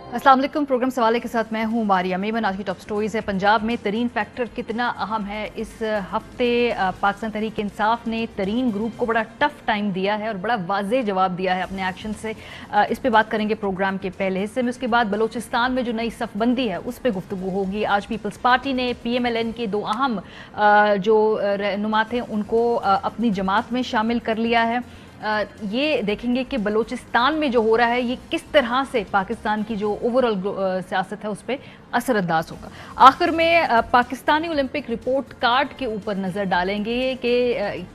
अस्सलाम वालेकुम। प्रोग्राम सवाले के साथ मैं हूं मारिया मेमन। आज की टॉप स्टोरीज है। पंजाब में तरीन फैक्टर कितना अहम है। इस हफ्ते पाकिस्तान तहरीक इंसाफ ने तरीन ग्रुप को बड़ा टफ टाइम दिया है और बड़ा वाज़ेह जवाब दिया है अपने एक्शन से। इस पे बात करेंगे प्रोग्राम के पहले हिस्से में। उसके बाद बलोचिस्तान में जो नई सफ़बंदी है उस पर गुफ्तगू होगी। आज पीपल्स पार्टी ने PMLN के दो अहम जो रहनुमा थे उनको अपनी जमात में शामिल कर लिया है। ये देखेंगे कि बलोचिस्तान में जो हो रहा है ये किस तरह से पाकिस्तान की जो ओवरऑल सियासत है उस पर असरअंदाज होगा। आखिर में पाकिस्तानी ओलंपिक रिपोर्ट कार्ड के ऊपर नज़र डालेंगे कि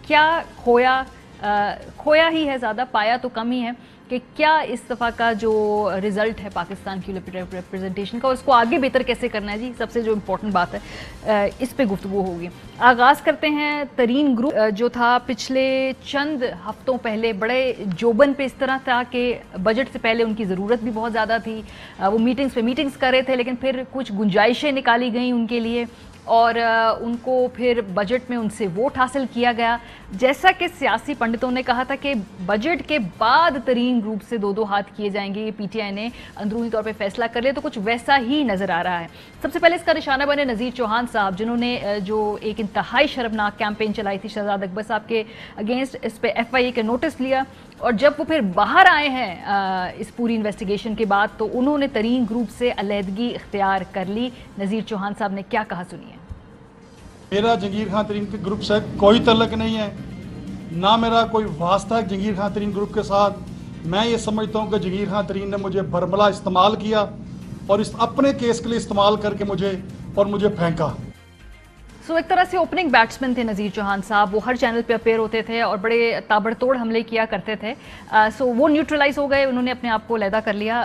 क्या खोया ही है, ज़्यादा पाया तो कम ही है, कि क्या इस दफ़ा का जो रिज़ल्ट है पाकिस्तान की ओलंपिक रिप्रेजेंटेशन का उसको आगे बेहतर कैसे करना है। जी सबसे जो इम्पोर्टेंट बात है इस पे गुफ्तगू होगी। आगाज़ करते हैं। तरीन ग्रुप जो था पिछले चंद हफ्तों पहले बड़े जोबन पे इस तरह था कि बजट से पहले उनकी ज़रूरत भी बहुत ज़्यादा थी। वो मीटिंग्स पे मीटिंग्स कर रहे थे, लेकिन फिर कुछ गुंजाइशें निकाली गई उनके लिए और उनको फिर बजट में उनसे वोट हासिल किया गया। जैसा कि सियासी पंडितों ने कहा था कि बजट के बाद तरीन ग्रुप से दो दो हाथ किए जाएंगे, ये PTI ने अंदरूनी तौर पे फैसला कर लिया, तो कुछ वैसा ही नज़र आ रहा है। सबसे पहले इसका निशाना बने नज़ीर चौहान साहब, जिन्होंने जो एक इंतहाई शर्मनाक कैंपेन चलाई थी शहजाद अकबर साहब के अगेंस्ट। इस पर FIA का नोटिस लिया और जब वो फिर बाहर आए हैं इस पूरी इन्वेस्टिगेशन के बाद तो उन्होंने तरीन ग्रुप से अलहदगी इख्तियार कर ली। नज़ीर चौहान साहब ने क्या कहा, सुनिए। मेरा जंगीर खान तरीन के ग्रुप से कोई तल्लक नहीं है, ना मेरा कोई वास्ता है जंगीर खान तरीन ग्रुप के साथ। मैं ये समझता हूँ कि जंगीर खान तरीन ने मुझे बरमला इस्तेमाल किया और इस अपने केस के लिए इस्तेमाल करके मुझे फेंका। सो एक तरह से ओपनिंग बैट्समैन थे नज़ीर चौहान साहब। वो हर चैनल पे अपेयर होते थे और बड़े ताबड़तोड़ हमले किया करते थे। सो वो न्यूट्रलाइज हो गए, उन्होंने अपने आप को अलहदा कर लिया।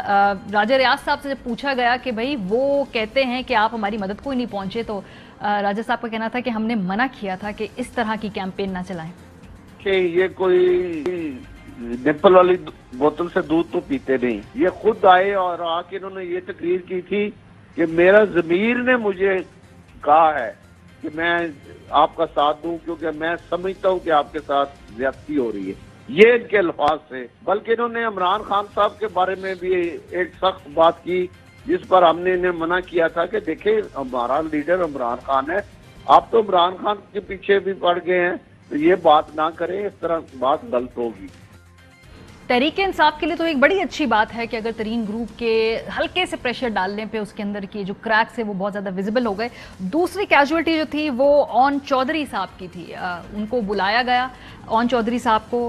राजा रियाज साहब से जब पूछा गया कि भाई वो कहते हैं कि आप हमारी मदद को ही नहीं पहुंचे, तो राजा साहब का कहना था कि हमने मना किया था कि इस तरह की कैंपेन ना चलाएं। कि ये कोई निप्पल वाली बोतल से दूध तो पीते नहीं। ये खुद आए और आके इन्होंने ये तकरीर की थी कि मेरा ज़मीर ने मुझे कहा है कि मैं आपका साथ दूं क्योंकि मैं समझता हूं कि आपके साथ ज्यादती हो रही है। ये इनके अल्फाज से। बल्कि इन्होंने इमरान खान साहब के बारे में भी एक सख्त बात की जिस पर हमने इन्हें मना किया था कि देखें हमारा लीडर इमरान खान है, आप तो इमरान खान के पीछे भी पड़ गए हैं, तो ये बात ना करें, इस तरह बात गलत होगी। तहरीक इंसाफ के लिए तो एक बड़ी अच्छी बात है कि अगर तरीन ग्रुप के हल्के से प्रेशर डालने पे उसके अंदर की जो क्रैक्स है वो बहुत ज़्यादा विजिबल हो गए। दूसरी कैजुअलिटी जो थी वो ओन चौधरी साहब की थी। उनको बुलाया गया, ओन चौधरी साहब को,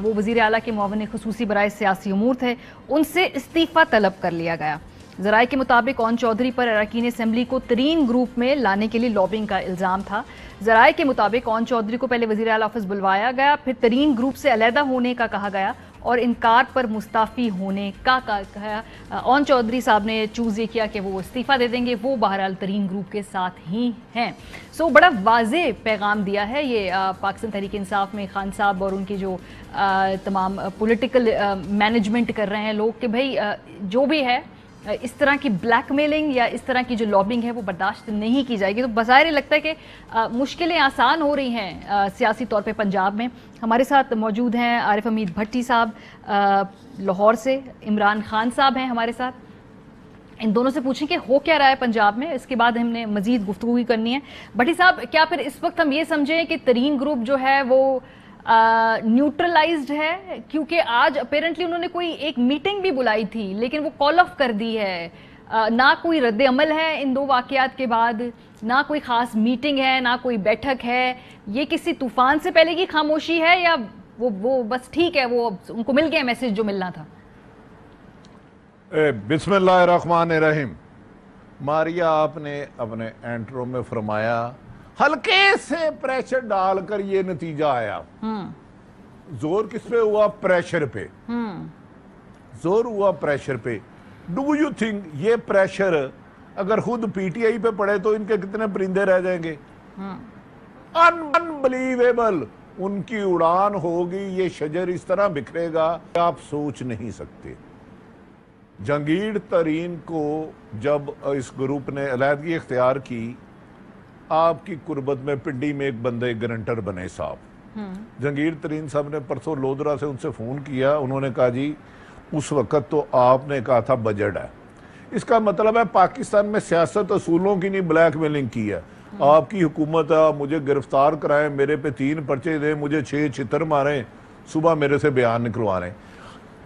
वो वज़ीर आला के मुआविन खुसूसी बराए सियासी उमूर थे, उनसे इस्तीफ़ा तलब कर लिया गया। ज़राए के मुताबिक ओन चौधरी पर अरकान असेंबली को तरीन ग्रुप में लाने के लिए लॉबिंग का इल्ज़ाम था। ज़राए के मुताबिक ओन चौधरी को पहले वज़ीर आला ऑफिस बुलवाया गया, फिर तरीन ग्रुप से अलहदा होने का कहा गया और इनकार पर मुस्ताफ़ी होने का कहा। ओन चौधरी साहब ने चूज़ ये किया कि वो इस्तीफ़ा दे देंगे, वो बहरहाल तरीन ग्रुप के साथ ही हैं। सो बड़ा वाज़ेह पैगाम दिया है ये पाकिस्तान तहरीक इंसाफ में खान साहब और उनके जो तमाम पॉलिटिकल मैनेजमेंट कर रहे हैं लोग कि भाई जो भी है इस तरह की ब्लैकमेलिंग या इस तरह की जो लॉबिंग है वो बर्दाश्त नहीं की जाएगी। तो बज़ाहिर लगता है कि मुश्किलें आसान हो रही हैं सियासी तौर पे पंजाब में। हमारे साथ मौजूद हैं आरिफ हमीद भट्टी साहब लाहौर से, इमरान खान साहब हैं हमारे साथ। इन दोनों से पूछें कि हो क्या रहा है पंजाब में, इसके बाद हमने मज़ीद गुफ्तगू भी करनी है। भट्टी साहब, क्या फिर इस वक्त हम ये समझें कि तरीन ग्रुप जो है वो न्यूट्रलाइज्ड है? क्योंकि आज अपेरेंटली उन्होंने कोई एक मीटिंग भी बुलाई थी लेकिन वो कॉल ऑफ कर दी है। ना कोई रद्द अमल है इन दो वाक़यात के बाद, ना कोई ख़ास मीटिंग है, ना कोई बैठक है। ये किसी तूफ़ान से पहले की खामोशी है या वो बस ठीक है, वो उनको मिल गया मैसेज जो मिलना था? बिस्मिल्लाहिर्रहमानिर्रहीम। मारिया, आपने अपने एंट्रो में फरमाया हल्के से प्रेशर डालकर ये नतीजा आया। जोर किस पे हुआ? प्रेशर पे। जोर हुआ प्रेशर पे। डू यू थिंक ये प्रेशर अगर खुद PTI पे पड़े तो इनके कितने परिंदे रह जाएंगे? अनबिलीवेबल उनकी उड़ान होगी, ये शजर इस तरह बिखरेगा आप सोच नहीं सकते। जंगीर तरीन को जब इस ग्रुप ने अलहदगी इख्तियार की, आपकी कुर्बत में पिंडी में एक बंदे गारंटर बने साहब। जंगीर तरीन साहब ने परसों लोधरा से उनसे फ़ोन किया, उन्होंने कहा जी उस वक़्त तो आपने कहा था बजट है, اس کا مطلب ہے پاکستان میں سیاست اصولوں کی نہیں بلیک میلنگ کی ہے. آپ کی حکومت ہے, مجھے گرفتار کرائیں, میرے پہ 3 پرچے دیں, مجھے 6 چھتر ماریں, صبح میرے سے بیان نکلوا رہے ہیں.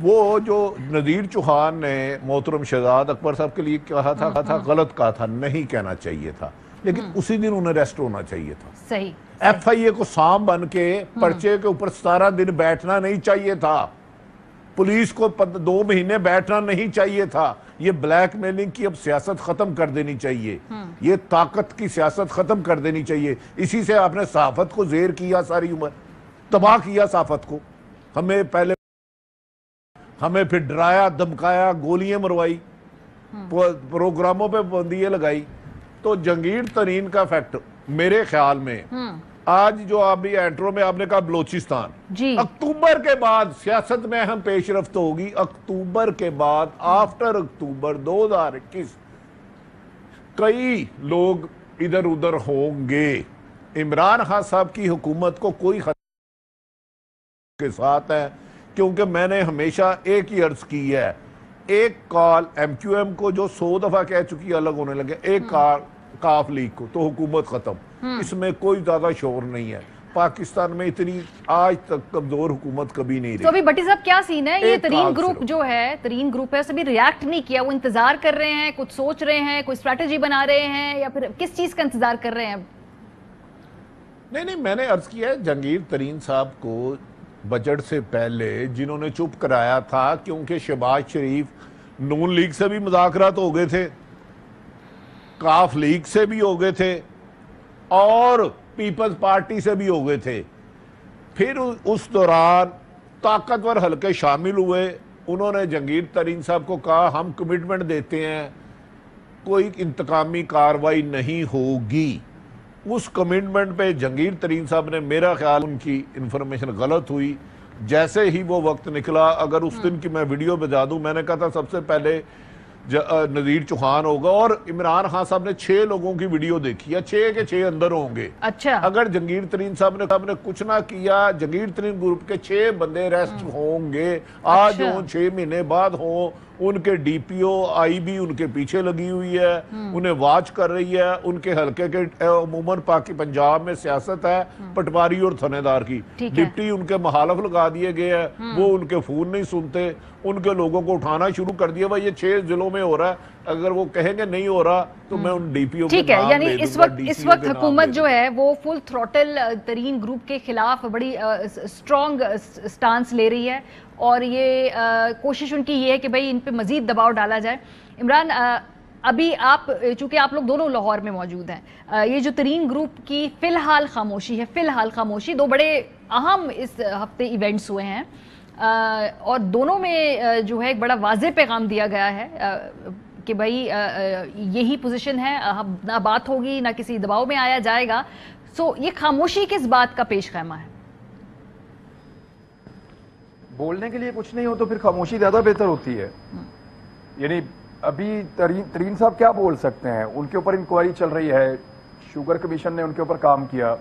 وہ جو نذیر چوہان نے محترم شہزاد اکبر صاحب کے لیے کہا تھا غلط کہا تھا, نہیں کہنا چاہیے تھا, لیکن اسی دن انہیں ریسٹ ہونا چاہیے تھا. صحیح. ایف آئی اے کو سام بن کے پرچے کے اوپر 17 دن بیٹھنا نہیں چاہیے تھا, پولیس کو 2 مہینے بیٹھنا نہیں چاہیے تھا. یہ بلیک میلنگ کی اب سیاست ختم کر دینی چاہیے, یہ طاقت کی سیاست ختم کر دینی چاہیے. اسی سے آپ نے صحافت کو زیر کیا, ساری عمر تباہ کیا صحافت کو. ہمیں پھر ڈرایا, دمکایا, گولیاں مروائی, پروگراموں پہ پابندیاں لگائی. تو جہانگیر ترین کا فیکٹ میرے خیال میں آج جو آپ بھی انٹرو میں آپ نے کہا بلوچستان, اکتوبر کے بعد سیاست میں اہم پیش رفت ہوگی. اکتوبر کے بعد, آفٹر اکتوبر 2021 کئی لوگ ادھر ادھر ہوں گے. عمران خان صاحب کی حکومت کو کوئی خطرہ کے ساتھ ہے, کیونکہ میں نے ہمیشہ ایک ہی عرض کی ہے, ایک کال ایم کیو ایم کو جو 100 دفعہ کہہ چکی الگ ہونے لگے, ایک کال کاف لیگ کو, تو حکومت ختم. اس میں کوئی زیادہ شور نہیں ہے. پاکستان میں اتنی آج تک کمزور حکومت کبھی نہیں رہی. تو ابھی بٹی صاحب کیا سین ہے؟ یہ ترین گروپ جو ہے, ترین گروپ ہے, سبھی ریاکٹ نہیں کیا, وہ انتظار کر رہے ہیں, کچھ سوچ رہے ہیں, کوئی اسٹریٹجی بنا رہے ہیں, یا پھر کس چیز کا انتظار کر رہے ہیں؟ نہیں, میں نے عرض کیا ہے جہانگیر ترین صاحب کو بجٹ سے پہلے جنہوں نے چپ کرایا تھا, کیونکہ شہباز شریف نون لیگ سے بھی مذاکرات ہو گئے تھے, کاف لیگ سے بھی ہو گئے تھے, اور پیپلز پارٹی سے بھی ہو گئے تھے. پھر اس دوران طاقتور حلقے شامل ہوئے. انہوں نے جہانگیر ترین صاحب کو کہا ہم کمٹمنٹ دیتے ہیں کوئی انتقامی کاروائی نہیں ہوگی. اس کمٹمنٹ پہ جہانگیر ترین صاحب نے, میرا خیال ان کی انفارمیشن غلط ہوئی. جیسے ہی وہ وقت نکلا, اگر اس دن کی میں ویڈیو بجا دوں, میں نے کہا تھا سب سے پہلے نذیر چوہان ہوگا, اور عمران خان صاحب نے 6 لوگوں کی ویڈیو دیکھی ہے, 6 کے 6 اندر ہوں گے. اچھا, اگر جہانگیر ترین صاحب نے کچھ نہ کیا, جہانگیر ترین گروپ کے 6 بندے ریسٹ ہوں گے. آج ہوں, 6 مہینے بعد ہوں. ان کے ڈی پی او آئی بھی ان کے پیچھے لگی ہوئی ہے, انہیں واچ کر رہی ہے. ان کے حلقے کے عموماً پنجاب میں سیاست ہے پٹواری اور تھنے دار کی, ڈپٹی ان کے محالف لگا دیے گئے ہیں, وہ ان کے فون نہیں سنتے. ان کے لوگوں کو اٹھانا شروع کر دیا, بھائی یہ 6 ضلعوں میں ہو رہا ہے, اگر وہ کہیں گے نہیں ہو را تو میں ان ڈی پی او کے نام لے دوں گا. یعنی اس وقت حکومت جو ہے وہ فل تھروٹل ترین گروپ کے خلاف بڑی سٹرونگ سٹانس لے رہی ہے, اور یہ کوشش ان کی یہ ہے کہ بھئی ان پہ مزید دباؤ ڈالا جائے. عمران, ابھی آپ, چونکہ آپ لوگ دونوں لاہور میں موجود ہیں, یہ جو ترین گروپ کی فی الحال خاموشی 2 بڑے اہم اس ہفتے ایونٹس ہوئے ہیں, اور دونوں میں جو ہے ایک بڑا واضح پیغام دیا گیا ہے کہ بھئی یہی پوزیشن ہے, نہ بات ہوگی, نہ کسی دباؤ میں آیا جائے گا. سو یہ خاموشی کس بات کا پیش خیمہ ہے؟ بولنے کے لیے کچھ نہیں ہو تو پھر خاموشی زیادہ بہتر ہوتی ہے. یعنی ابھی ترین صاحب کیا بول سکتے ہیں؟ ان کے اوپر انکوائری چل رہی ہے, شوگر کمیشن نے ان کے اوپر کام کیا,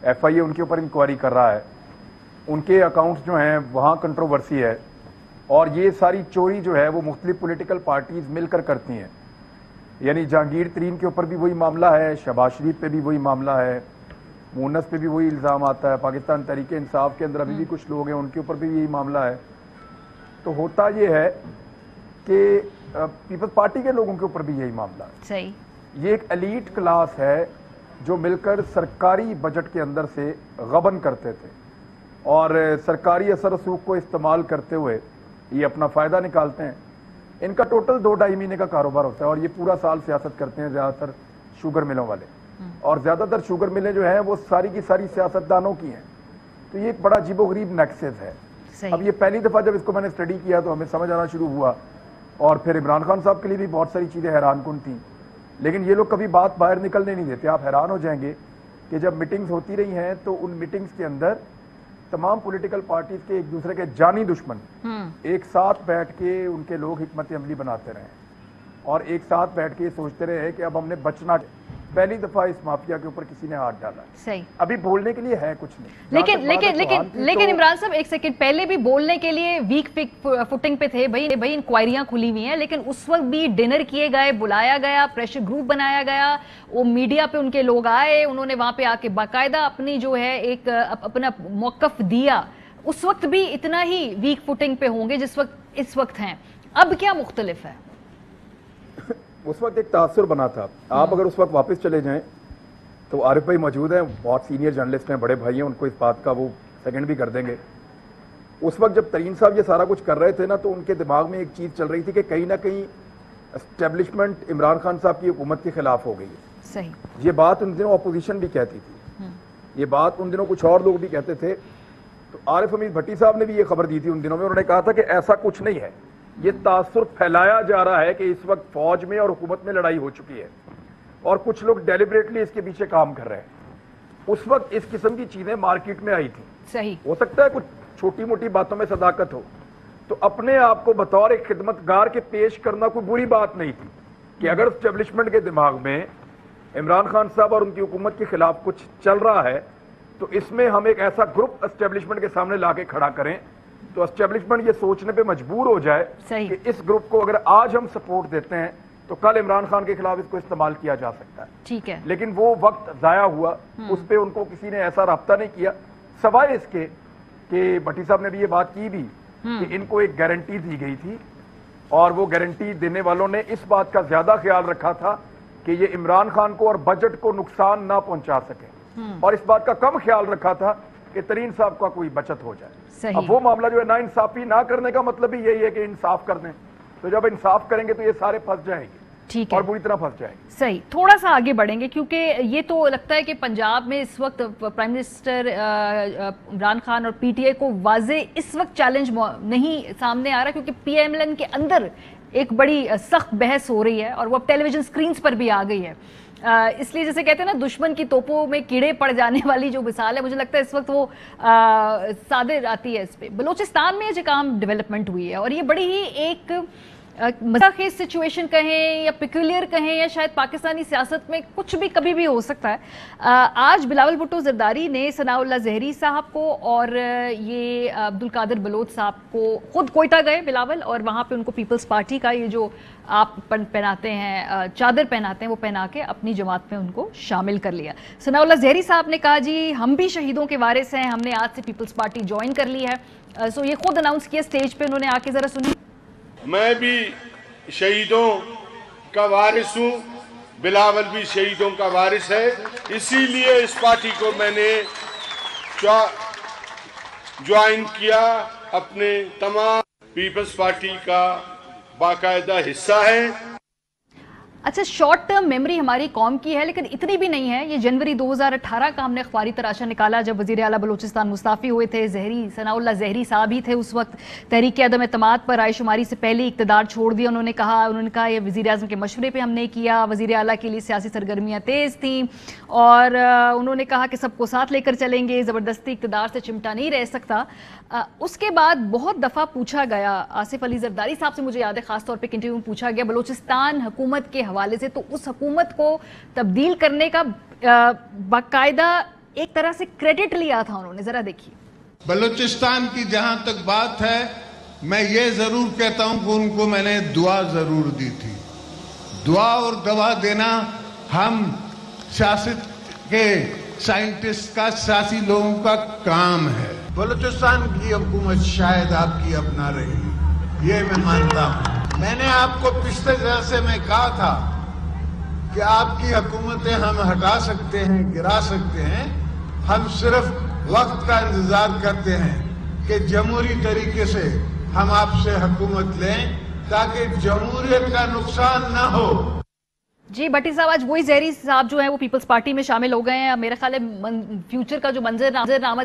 ایف آئی اے ان کے اوپر انکوائری کر رہا ہے, ان کے اکاؤنٹس جو ہیں وہاں کنٹروورسی ہے, اور یہ ساری چوری جو ہے وہ مختلف پولیٹیکل پارٹیز مل کر کرتی ہیں. یعنی جہانگیر ترین کے اوپر بھی وہی معاملہ ہے, شہباز شریف پہ بھی وہی معاملہ ہے, مونس پہ بھی وہی الزام آتا ہے, پاکستان تحریک انصاف کے اندر ابھی بھی کچھ لوگ ہیں ان کے اوپر بھی یہی معاملہ ہے. تو ہوتا یہ ہے کہ پیپلز پارٹی کے لوگوں کے اوپر بھی یہی معاملہ ہے. صحیح. یہ ایک ایلیٹ کلاس ہے جو مل کر سرکاری بجٹ کے اندر سے غبن کرتے تھے, اور سرکاری اثر رسوخ کو استعمال کرتے ہوئے یہ اپنا فائدہ نکالتے ہیں. ان کا ٹوٹل 2-2.5 مہینے کا کاروبار ہوتا ہے, اور یہ پورا سال سیاست کرتے ہیں زیادہ تر شوگر ملوں والے, اور زیادہ تر شوگر ملیں جو ہیں وہ ساری کی ساری سیاستدانوں کی ہیں. تو یہ ایک بڑا عجیب و غریب نیکسس ہے. اب یہ پہلی دفعہ جب اس کو میں نے اسٹڈی کیا تو ہمیں سمجھ آنا شروع ہوا, اور پھر عمران خان صاحب کے لیے بھی بہت ساری چیزیں حیران کن تھیں, لیکن یہ لوگ کبھی بات باہر نکلنے نہیں دیتے. آپ حیران ہو جائیں گے کہ جب میٹنگز ہوتی رہی ہیں تو ان میٹنگز کے اندر تمام پولیٹیکل پارٹیز کے ایک دوسرے کے جانی دشمن ایک ساتھ بیٹھ کے ان کے لوگ حکمت عملی بناتے رہے, اور ایک ساتھ بیٹھ کے سوچتے رہے کہ اب ہم نے بچنا. पहली दफा इस माफिया के ऊपर किसी ने हाथ डाला। सही। अभी बोलने के लिए है कुछ नहीं। लेकिन इमरान साहब एक सेकंड, पहले भी बोलने के लिए वीक फुटिंग पे थे, भाई इंक्वायरियां खुली हुई हैं, लेकिन उस वक्त भी डिनर किए गए, बुलाया गया, प्रेशर ग्रुप बनाया गया, वो मीडिया पे उनके लोग आए, उन्होंने वहां पे आके बाकायदा अपनी जो है एक अपना मौकफ दिया। उस वक्त भी इतना ही वीक फुटिंग पे होंगे जिस वक्त इस वक्त हैं। अब क्या मुख्तलिफ है? उस वक्त एक तासुर बना था। आप अगर उस वक्त वापस चले जाएं तो आरिफ भाई मौजूद हैं, बहुत सीनियर जर्नलिस्ट हैं, बड़े भाई हैं, उनको इस बात का वो सेकंड भी कर देंगे। उस वक्त जब तरीन साहब ये सारा कुछ कर रहे थे ना, तो उनके दिमाग में एक चीज़ चल रही थी कि कहीं ना कहीं एस्टेब्लिशमेंट इमरान खान साहब की हुकूमत के खिलाफ हो गई है। सही। ये बात उन दिनों अपोजिशन भी कहती थी, ये बात उन दिनों कुछ और लोग भी कहते थे। तो आरिफ हमीद भट्टी साहब ने भी ये खबर दी थी उन दिनों में, उन्होंने कहा था कि ऐसा कुछ नहीं है, ये तासुर फैलाया जा रहा है कि इस वक्त फौज में और हुकूमत में लड़ाई हो चुकी है और कुछ लोग डेलिबरेटली इसके पीछे काम कर रहे हैं। उस वक्त इस किस्म की चीजें मार्केट में आई थी। सही। हो सकता है कुछ छोटी मोटी बातों में सदाकत हो, तो अपने आप को बतौर एक खिदमतगार के पेश करना कोई बुरी बात नहीं थी कि अगर एस्टेब्लिशमेंट के दिमाग में इमरान खान साहब और उनकी हुकूमत के खिलाफ कुछ चल रहा है तो इसमें हम एक ऐसा ग्रुप एस्टेब्लिशमेंट के सामने लाके खड़ा करें तो एस्टेब्लिशमेंट ये सोचने पे मजबूर हो जाए कि इस ग्रुप को अगर आज हम सपोर्ट देते हैं तो कल इमरान खान के खिलाफ इसको इस्तेमाल किया जा सकता है। ठीक है। लेकिन वो वक्त जाया हुआ, उस पे उनको किसी ने ऐसा राब्ता नहीं किया, सवाए इसके कि भट्टी साहब ने भी ये बात की भी कि इनको एक गारंटी दी गई थी और वो गारंटी देने वालों ने इस बात का ज्यादा ख्याल रखा था कि ये इमरान खान को और बजट को नुकसान ना पहुंचा सके और इस बात का कम ख्याल रखा था कि तरीन साहब का कोई बचत हो जाए। अब वो मामला जो है ना इंसाफी ना करने का मतलब ही यही है कि इंसाफ कर दें, तो जब इंसाफ करेंगे तो ये सारे फंस जाएंगे। ठीक है। और बुरी तरह फंस जाएंगे। सही। थोड़ा सा आगे बढ़ेंगे क्योंकि ये तो लगता है कि पंजाब में इस वक्त प्राइम मिनिस्टर इमरान खान और पीटीआई को वाजे इस वक्त चैलेंज नहीं सामने आ रहा क्योंकि पीएमएल के अंदर एक बड़ी सख्त बहस हो रही है और वो अब टेलीविजन स्क्रीन पर भी आ गई है। इसलिए जैसे कहते हैं ना दुश्मन की तोपों में कीड़े पड़ जाने वाली जो मिसाल है, मुझे लगता है इस वक्त वो सादे आती है इस पे। बलूचिस्तान में जो काम डेवलपमेंट हुई है और ये बड़ी ही एक मज़ाक़ सिचुएशन कहें या पिक्यूलियर कहें या शायद पाकिस्तानी सियासत में कुछ भी कभी भी हो सकता है। आज बिलावल भुट्टो ज़रदारी ने सनाउल्लाह ज़हरी साहब को और ये अब्दुल कादिर बलोच साहब को खुद कोयटा गए बिलावल और वहाँ पे उनको पीपल्स पार्टी का ये जो आप पहनाते हैं चादर पहनाते हैं वो पहना के अपनी जमात में उनको शामिल कर लिया। सनाउल्लाह ज़हरी साहब ने कहा जी हम भी शहीदों के वारिस हैं, हमने आज से पीपल्स पार्टी ज्वाइन कर ली है। सो ये खुद अनाउंस किया स्टेज पे, उन्होंने आके ज़रा सुनी। मैं भी शहीदों का वारिस हूँ, बिलावल भी शहीदों का वारिस है, इसीलिए इस पार्टी को मैंने ज्वाइन किया। अपने तमाम पीपल्स पार्टी का बाकायदा हिस्सा है। अच्छा, शॉर्ट टर्म मेमोरी हमारी कौम की है लेकिन इतनी भी नहीं है। ये जनवरी 2018 का हमने अखबारी तराशा निकाला जब वज़ीर आला बलूचिस्तान मुस्ताफ़ी हुए थे। सनाउल्लाह ज़हरी साहब ही थे उस वक्त। तहरीक अदम एतमाद पर रायशुमारी से पहले इक़्तिदार छोड़ दिया। उन्होंने कहा ये वज़ीर आज़म के मशवरे पे हमने किया। वज़ीर आला के लिए सियासी सरगर्मियाँ तेज़ थीं और उन्होंने कहा कि सबको साथ लेकर चलेंगे, ज़बरदस्ती इक़्तिदार से चिमटा नहीं रह सकता। उसके बाद बहुत दफ़ा पूछा गया, आसिफ अली ज़रदारी साहब से मुझे याद है ख़ास तौर पे इंटरव्यू में पूछा गया बलूचिस्तान हुकूमत के हवाले से, तो उस हुकूमत को तब्दील करने का बाकायदा एक तरह से क्रेडिट लिया था उन्होंने। ज़रा देखिए। बलूचिस्तान की जहां तक बात है, मैं ये ज़रूर कहता हूं कि उनको मैंने दुआ ज़रूर दी थी। दुआ और दवा देना हम सियासत के साइंटिस्ट का, सियासी लोगों का काम है। बलूचिस्तान की हुकूमत शायद आपकी अपना रही, ये मैं मानता हूं। मैंने आपको पिछले जलसे में कहा था कि आपकी हुकूमतें हम हटा सकते हैं, गिरा सकते हैं, हम सिर्फ वक्त का इंतजार करते हैं कि जमहूरी तरीके से हम आपसे हुकूमत लें ताकि जमहूरियत का नुकसान ना हो। जी भट्टी साहब, आज वही ज़हरी साहब जो है वो पीपल्स पार्टी में शामिल हो गए हैं। मेरा ख्याल है फ्यूचर का जो मंजर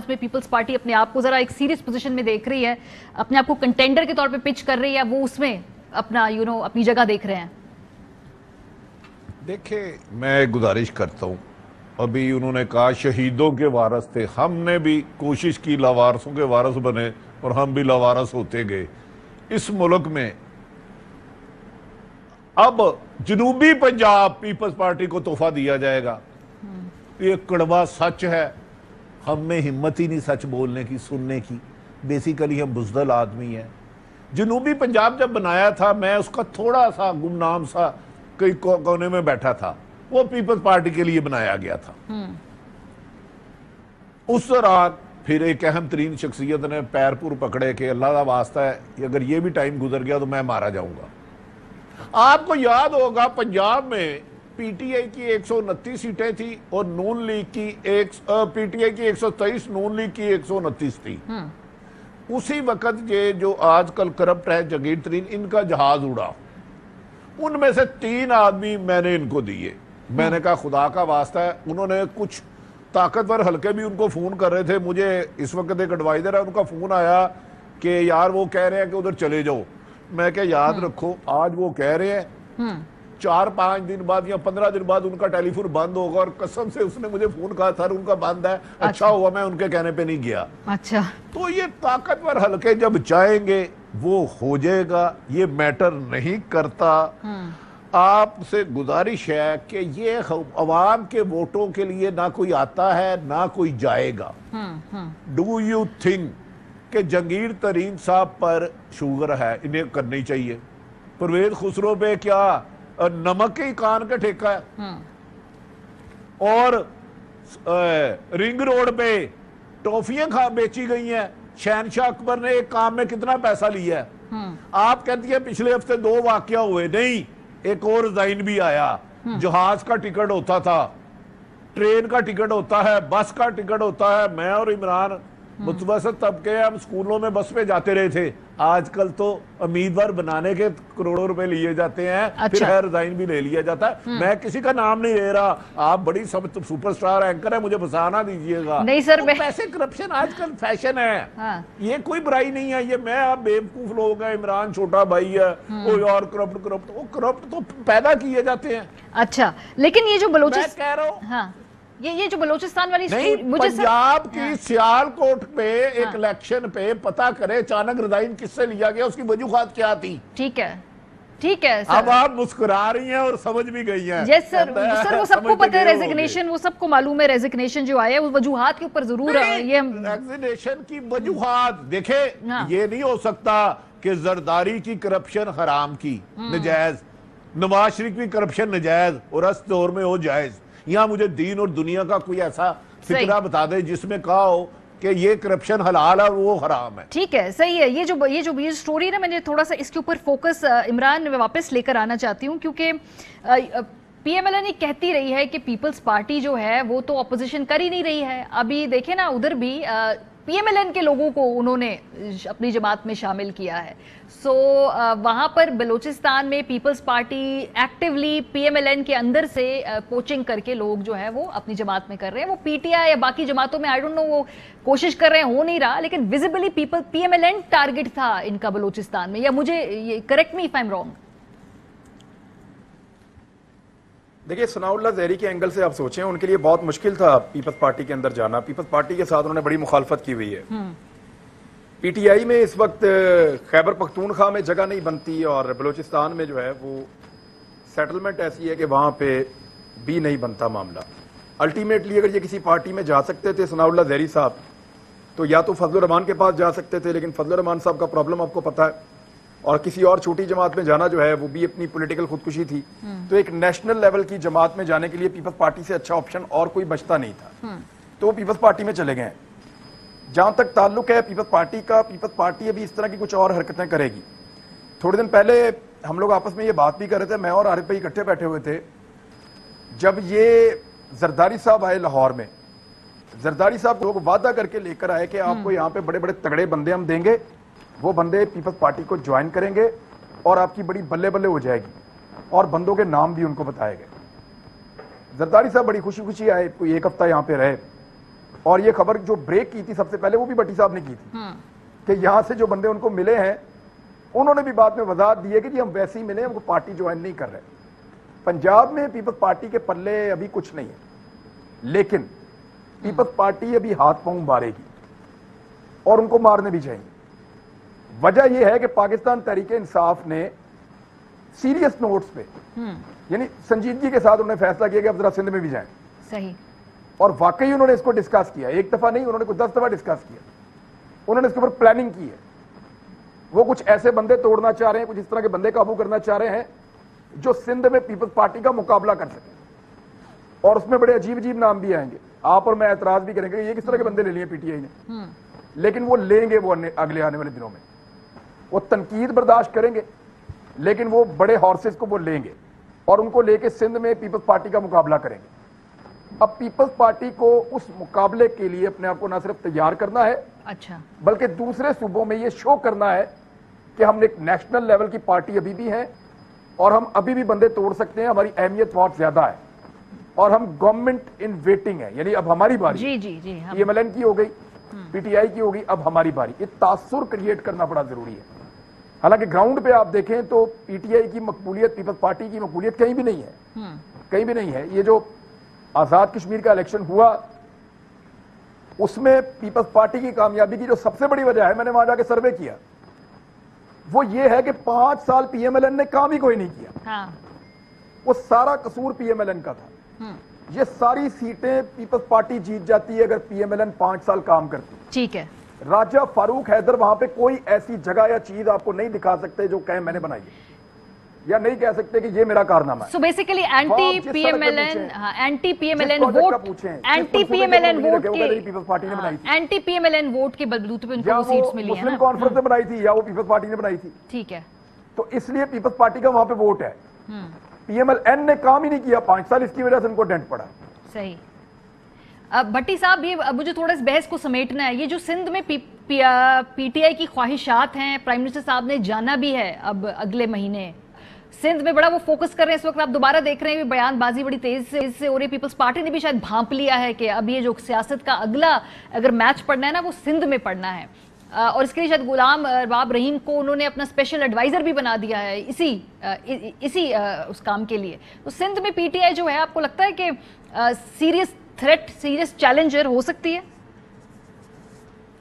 में पीपल्स पार्टी अपने आप को ज़रा एक सीरियस पोजीशन में देख रही है, अपने आप को कंटेंडर के तौर पे पिच कर रही है, वो उसमें अपना अपनी जगह देख रहे हैं। देखिए, मैं गुजारिश करता हूँ, अभी उन्होंने कहा शहीदों के वारस थे, हमने भी कोशिश की लावारसों के वारस बने और हम भी लावारस होते गए। इस मुल्क में اب جنوبی پنجاب پیپلز پارٹی کو تحفہ دیا جائے گا. یہ کڑوا سچ ہے. ہم میں ہمت ہی نہیں سچ بولنے کی, سننے کی. بیسیکلی ہم بزدل آدمی ہیں. جنوبی پنجاب جب بنایا تھا میں اس کا تھوڑا سا گمنام سا کئی کونے میں بیٹھا تھا. وہ پیپلز پارٹی کے لیے بنایا گیا تھا. اس دوران پھر ایک اہم ترین شخصیت نے پیر پور پکڑے کہ اللہ کا واسطہ ہے اگر یہ بھی ٹائم گزر گیا تو میں مارا جاؤں گا. آپ کو یاد ہوگا پنجاب میں پی ٹی آئی کی 129 سیٹیں تھی اور نون لیگ کی پی ٹی آئی کی 123, نون لیگ کی 129 تھی. اسی وقت یہ جو آج کل کرپٹ ہے جگیر ترین, ان کا جہاز اڑا. ان میں سے 3 آدمی میں نے ان کو دیے. میں نے کہا خدا کا واسطہ ہے. انہوں نے کچھ طاقتور حلقے بھی ان کو فون کر رہے تھے. مجھے اس وقت ایک ایڈوائزر ہے, ان کا فون آیا کہ یار وہ کہہ رہے ہیں کہ ادھر چلے جاؤ. میں کہ یاد رکھو آج وہ کہہ رہے ہیں 4-5 دن بعد یا 15 دن بعد ان کا ٹیلی فون بند ہوگا. اور قسم سے اس نے مجھے فون کہا تھا ان کا بند ہے. اچھا ہوا میں ان کے کہنے پہ نہیں گیا. اچھا تو یہ طاقتور حلقے جب چاہیں گے وہ ہو جائے گا. یہ میٹر نہیں کرتا. آپ سے گزارش ہے کہ یہ عوام کے ووٹوں کے لیے نہ کوئی آتا ہے نہ کوئی جائے گا. ڈو یو تھنک کہ جہانگیر ترین صاحب پر شوگر ہے, انہیں کرنی چاہیے. پرویز خسرو پہ کیا نمک ہی کان کا ٹھیکہ ہے. اور رنگ روڈ پہ ٹافیاں بیچی گئی ہیں. شہنشاہ اکبر نے ایک کام میں کتنا پیسہ لیا ہے. آپ کہتی ہیں پچھلے ہفتے 2 واقعہ ہوئے. نہیں, ایک اور ڈیزائن بھی آیا. جہاز کا ٹکٹ ہوتا تھا, ٹرین کا ٹکٹ ہوتا ہے, بس کا ٹکٹ ہوتا ہے. میں اور عمران متوسط طبقے ہم سکولوں میں بس پہ جاتے رہے تھے. آج کل تو امیدوار بنانے کے کروڑوں روپے لیے جاتے ہیں. پھر ہر ڈیزائن بھی لے لیا جاتا ہے. میں کسی کا نام نہیں لے رہا. آپ بڑی سپر سٹار اینکر ہے, مجھے بسانا دیجئے گا. نہیں سر, پیسے کرپشن آج کل فیشن ہے. یہ کوئی برائی نہیں ہے. یہ میں آپ بیوقوف لوگ ہیں. عمران چھوٹا بھائی ہے, وہ یار کرپٹ وہ کرپٹ تو پیدا کیے جاتے ہیں. اچھا لیکن یہ جو میں کہہ رہا ہوں یہ جو بلوچستان والی مجھے پنجاب کی سیالکوٹ پہ ایک الیکشن پہ پتا کرے اچانک ریزائن کس سے لیا گیا, اس کی وجوہات کیا تھی. ٹھیک ہے اب آپ مسکرا رہی ہیں اور سمجھ بھی گئی ہیں. یس سر, وہ سب کو پتہ ہے ریزگنیشن, وہ سب کو معلوم ہے ریزگنیشن جو آیا ہے وہ وجوہات کے اوپر ضرور ہے. یہ ریزگنیشن کی وجوہات دیکھیں, یہ نہیں ہو سکتا کہ زرداری کی کرپشن حرام کی نجائز, نواز شریف کی کرپشن نجائز اور اس دور میں ہو جائز. یہاں مجھے دین اور دنیا کا کوئی ایسا فکرہ بتا دے جس میں کہا ہو کہ یہ کرپشن حلال ہے وہ حرام ہے. ٹھیک ہے, صحیح ہے. یہ سٹوری نا, میں تھوڑا سا اس کے اوپر فوکس عمران میں واپس لے کر آنا چاہتی ہوں, کیونکہ پی ایم ایل این کہتی رہی ہے کہ پیپلز پارٹی جو ہے وہ تو اپوزیشن کر ہی نہیں رہی ہے. ابھی دیکھیں نا ادھر بھی پی ایم ایل این کے لوگوں کو انہوں نے اپنی جماعت میں شامل کیا ہے. سو وہاں پر بلوچستان میں Peoples Party actually P M L N کے اندر سے پوچنگ کر کے لوگ جو ہے وہ اپنی جماعت میں کر رہے ہیں. وہ پی ٹی آئی یا باقی جماعتوں میں آئی ڈونٹ نو وہ کوشش کر رہے ہیں, ہو نہیں رہا, لیکن visibly P M L N target تھا ان کا بلوچستان میں. یا مجھے correct me if I am wrong. دیکھیے ثناء اللہ زہری کے اینگل سے آپ سوچیں, ان کے لیے بہت مشکل تھا پیپلز پارٹی کے اندر جانا. پیپلز پارٹی کے ساتھ انہوں نے بڑی مخالفت کی ہوئی ہے. پی ٹی آئی میں اس وقت خیبر پختونخوا میں جگہ نہیں بنتی, اور بلوچستان میں جو ہے وہ سیٹلمنٹ ایسی ہے کہ وہاں پہ بھی نہیں بنتا معاملہ. الٹیمیٹلی اگر یہ کسی پارٹی میں جا سکتے تھے ثناء اللہ زہری صاحب, تو یا تو فضل الرحمان کے پاس جا سکتے تھے, لیکن فضل الرحمان صاحب کا پرابلم آپ کو پتہ ہے, اور کسی اور چھوٹی جماعت میں جانا جو ہے وہ بھی اپنی پولیٹیکل خودکشی تھی. تو ایک نیشنل لیول کی جماعت میں جانے کے لیے پیپلز پارٹی سے اچھا آپشن اور کوئی بچتا نہیں تھا. تو وہ پیپلز پارٹی میں چلے گئے. جہاں تک تعلق ہے پیپلز پارٹی کا, پیپلز پارٹی ابھی اس طرح کی کچھ اور حرکتیں کرے گی. تھوڑے دن پہلے ہم لوگ آپس میں یہ بات بھی کر رہے تھے, میں اور عارف بھائی اکٹھے بیٹھے ہوئے تھے, جب یہ زرداری صاحب آئے لاہور میں. زرداری صاحب لوگ وعدہ کر کے لے کر آئے کہ آپ کو یہاں پہ بڑے بڑے تگڑے بندے ہم دیں گے, وہ بندے پیپلز پارٹی کو جوائن کریں گے اور آپ کی بڑی بلے بلے ہو جائے گی, اور بندوں کے نام بھی ان کو بتائے گئے. زرداری صاحب بڑی خوشی خوشی آئے, کوئی 1 ہفتہ یہاں پہ رہے, اور یہ خبر جو بریک کی تھی سب سے پہلے وہ بھی بٹی صاحب نے کی تھی کہ یہاں سے جو بندے ان کو ملے ہیں انہوں نے بھی بعد میں وضاحت دی ہے کہ جی ہم ویسے ہی ملے ہیں, وہ پارٹی جوائن نہیں کر رہے. پنجاب میں پیپلز پارٹی کے پلے ابھی کچھ نہیں ہے, لیکن پیپلز پارٹی ابھی ہاتھ پاؤں مارے گی, اور ان کو مارنے بھی چاہیے. وجہ یہ ہے کہ پاکستان تحریک انصاف نے सीरियस नोट्स पे, यानी संजीदगी के साथ उन्होंने फैसला किया कि अब जरा सिंध में भी जाएं। सही। और वाकई उन्होंने इसको डिस्कस किया, एक दफा नहीं, उन्होंने कुछ 10 दफा डिस्कस किया, उन्होंने इसके ऊपर प्लानिंग की है। वो कुछ ऐसे बंदे तोड़ना चाह रहे हैं, कुछ इस तरह के बंदे काबू करना चाह रहे हैं जो सिंध में पीपल्स पार्टी का मुकाबला कर सके, और उसमें बड़े अजीब अजीब नाम भी आएंगे। आप और मैं एतराज भी करेंगे ये किस तरह के बंदे ले लिए पीटीआई ने, लेकिन वो लेंगे, वो अगले आने वाले दिनों में वो तनकीद बर्दाश्त करेंगे, लेकिन वो बड़े हॉर्सेस को वो लेंगे और उनको लेके सिंध में पीपल्स पार्टी का मुकाबला करेंगे। अब पीपल्स पार्टी को उस मुकाबले के लिए अपने आप को ना सिर्फ तैयार करना है, अच्छा, बल्कि दूसरे सूबों में ये शो करना है कि हम एक नेशनल लेवल की पार्टी अभी भी है और हम अभी भी बंदे तोड़ सकते हैं, हमारी अहमियत बहुत ज्यादा है और हम गवर्नमेंट इन वेटिंग है, यानी अब हमारी बारी। जी जी जी, पीएमएलएन की हो गई, पीटीआई की होगी, अब हमारी बारी। ये तासुर क्रिएट करना बड़ा जरूरी है। हालांकि ग्राउंड पे आप देखें तो पीटीआई की मकबूलियत, पीपल्स पार्टी की मकबूलियत कहीं भी नहीं है, कहीं भी नहीं है। ये जो आजाद कश्मीर का इलेक्शन हुआ उसमें पीपल्स पार्टी की कामयाबी की जो सबसे बड़ी वजह है, मैंने वहां जाके सर्वे किया, वो ये है कि 5 साल पीएमएलएन ने काम ही कोई नहीं किया। हाँ। वो सारा कसूर पीएमएलएन का था। ये सारी सीटें पीपल्स पार्टी जीत जाती है अगर पीएमएलएन 5 साल काम करती। ठीक है। राजा फारूक हैदर वहां पे कोई ऐसी जगह या चीज आपको नहीं दिखा सकते जो कहे मैंने बनाई है, या नहीं कह सकते कि ये मेरा कारनामा है। So basically anti PMLN vote, anti PMLN vote के बलबूते पे उनको सीट्स मिली है ना। मुस्लिम कॉन्फ्रेंस ने बनाई थी या वो पीपल्स पार्टी ने बनाई थी। ठीक है। तो इसलिए पीपल्स पार्टी का वहां पे वोट है। पीएमएलएन ने काम ही नहीं किया 5 साल, इसकी वजह से उनको डेंट पड़ा। सही। भट्टी साहब, ये मुझे थोड़ा इस बहस को समेटना है। ये जो सिंध में पीटीआई की ख्वाहिशात हैं, प्राइम मिनिस्टर साहब ने जाना भी है अब अगले महीने, सिंध में बड़ा वो फोकस कर रहे हैं इस वक्त। आप दोबारा देख रहे हैं बयानबाजी बड़ी तेज से हो रही है। पीपल्स पार्टी ने भी शायद भांप लिया है कि अब ये जो सियासत का अगला अगर मैच पढ़ना है ना, वो सिंध में पढ़ना है। और इसके लिए शायद गुलाम अरबाब रहीम को उन्होंने अपना स्पेशल एडवाइजर भी बना दिया है इसी उस काम के लिए। तो सिंध में पीटीआई जो है, आपको लगता है कि सीरियस थ्रेट, सीरियस चैलेंजर हो सकती है?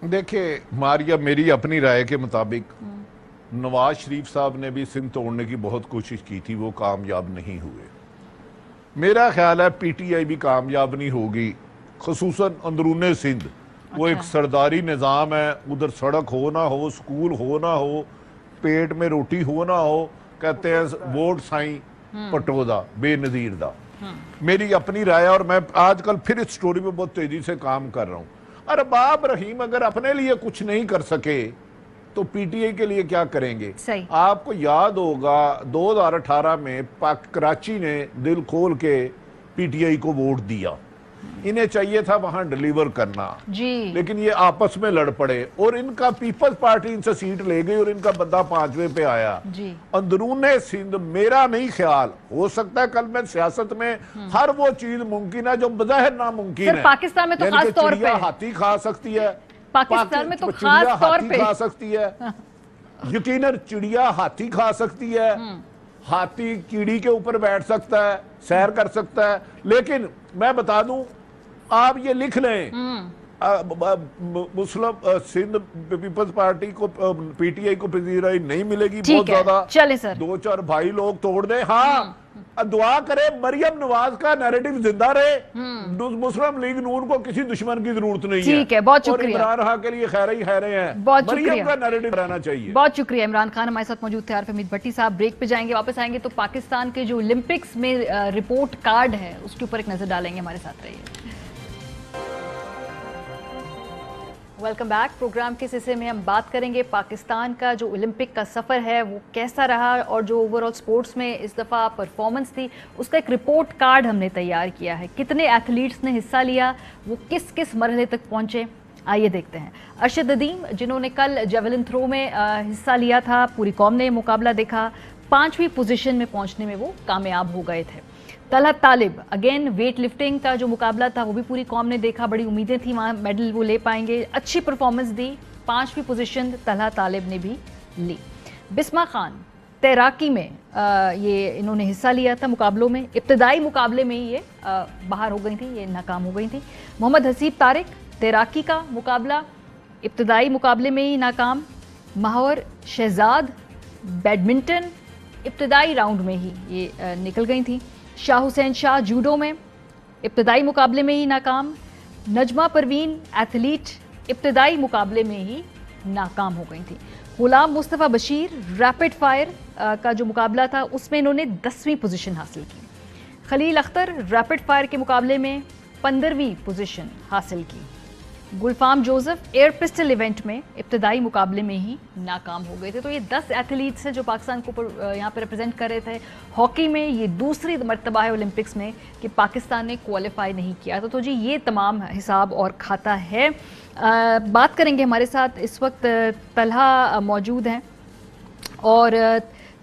देखिए मारिया, मेरी अपनी राय के मुताबिक नवाज शरीफ साहब ने भी सिंध तोड़ने की बहुत कोशिश की थी, वो कामयाब नहीं हुए। मेरा ख्याल है पीटीआई भी कामयाब नहीं होगी, खुसूसन अंदरूने सिंध। वो एक सरदारी निज़ाम है, उधर सड़क हो ना हो, स्कूल हो ना हो, पेट में रोटी हो ना हो, कहते हैं वोट साई पटोदा बेनजीर दा। मेरी अपनी राय, और मैं आजकल फिर इस स्टोरी पे बहुत तेजी से काम कर रहा हूँ। अरबाब रहीम अगर अपने लिए कुछ नहीं कर सके तो पीटीआई के लिए क्या करेंगे? सही। आपको याद होगा 2018 में कराची ने दिल खोल के पीटीआई को वोट दिया, इन्हें चाहिए था वहां डिलीवर करना जी, लेकिन ये आपस में लड़ पड़े और इनका पीपल्स पार्टी इनसे सीट ले गई और इनका बंदा 5वें पे आया जी। अंदरूने सिंध मेरा नहीं ख्याल, हो सकता है कल में सियासत में हर वो चीज मुमकिन है जो बजाहिर नामुमकिन है। पाकिस्तान में तो खास तौर पे हाथी खा सकती है, पाकिस्तान में तो खास तौर पे खा सकती है, यकीनन चिड़िया हाथी खा सकती है, हाथी कीड़ी के ऊपर बैठ सकता है, सैर कर सकता है। लेकिन मैं बता दूं, आप ये लिख लें, मुस्लिम सिंध पीपल्स पार्टी को पीटीआई को पजीराई नहीं मिलेगी बहुत ज्यादा। चले सर, 2-4 भाई लोग तोड़ दें। हाँ, दुआ करे मरियम नवाज का नैरेटिव जिंदा रहे, मुस्लिम लीग नून को किसी दुश्मन की जरूरत नहीं है। ठीक है, बहुत शुक्रिया। इमरान खान के लिए खैर ही खैरे हैं, बहुत मरियम का नैरेटिव रहना चाहिए। बहुत शुक्रिया। इमरान खान हमारे साथ मौजूद थे। हमीद भट्टी साहब ब्रेक पे जाएंगे, वापस आएंगे तो पाकिस्तान के जो ओलंपिक्स में रिपोर्ट कार्ड है उसके ऊपर एक नजर डालेंगे। हमारे साथ रहिए। Welcome back. प्रोग्राम के हिस्से में हम बात करेंगे पाकिस्तान का जो ओलंपिक का सफ़र है वो कैसा रहा, और जो ओवरऑल स्पोर्ट्स में इस दफ़ा परफॉर्मेंस थी उसका एक रिपोर्ट कार्ड हमने तैयार किया है। कितने एथलीट्स ने हिस्सा लिया, वो किस किस मरहले तक पहुंचे, आइए देखते हैं। अरशद अदीम जिन्होंने कल जेवलिन थ्रो में हिस्सा लिया था, पूरी कौम ने मुकाबला देखा, 5वीं पोजीशन में पहुंचने में वो कामयाब हो गए थे। तलहत तालिब अगेन वेट लिफ्टिंग का जो मुकाबला था वो भी पूरी कौम ने देखा, बड़ी उम्मीदें थी वहाँ मेडल वो ले पाएंगे, अच्छी परफॉर्मेंस दी, 5वीं पोजीशन तलहत तालिब ने भी ली। बिस्मा खान तैराकी में ये इन्होंने हिस्सा लिया था मुकाबलों में, इब्तदाई मुकाबले में ही ये बाहर हो गई थी, ये नाकाम हो गई थी। मोहम्मद हसीब तारिक तैराकी का मुकाबला इब्तदाई मुकाबले में ही नाकाम। माहौर शहजाद बैडमिंटन इब्तदाई राउंड में ही ये निकल गई थी। शाह हुसैन शाह जूडो में इब्तदाई मुकाबले में ही नाकाम। नजमा परवीन एथलीट इब्तदाई मुकाबले में ही नाकाम हो गई थी। गुलाम मुस्तफ़ा बशीर रैपिड फायर का जो मुकाबला था उसमें इन्होंने 10वीं पोजीशन हासिल की। खलील अख्तर रैपिड फायर के मुकाबले में 15वीं पोजीशन हासिल की। गुलफाम जोसेफ एयर पिस्टल इवेंट में इब्तदाई मुकाबले में ही नाकाम हो गए थे। तो ये 10 एथलीट्स हैं जो पाकिस्तान को यहाँ पर रिप्रेजेंट कर रहे थे। हॉकी में ये दूसरी मर्तबा है ओलंपिक्स में कि पाकिस्तान ने क्वालिफाई नहीं किया। तो जी ये तमाम हिसाब और खाता है। बात करेंगे, हमारे साथ इस वक्त तलहा मौजूद हैं और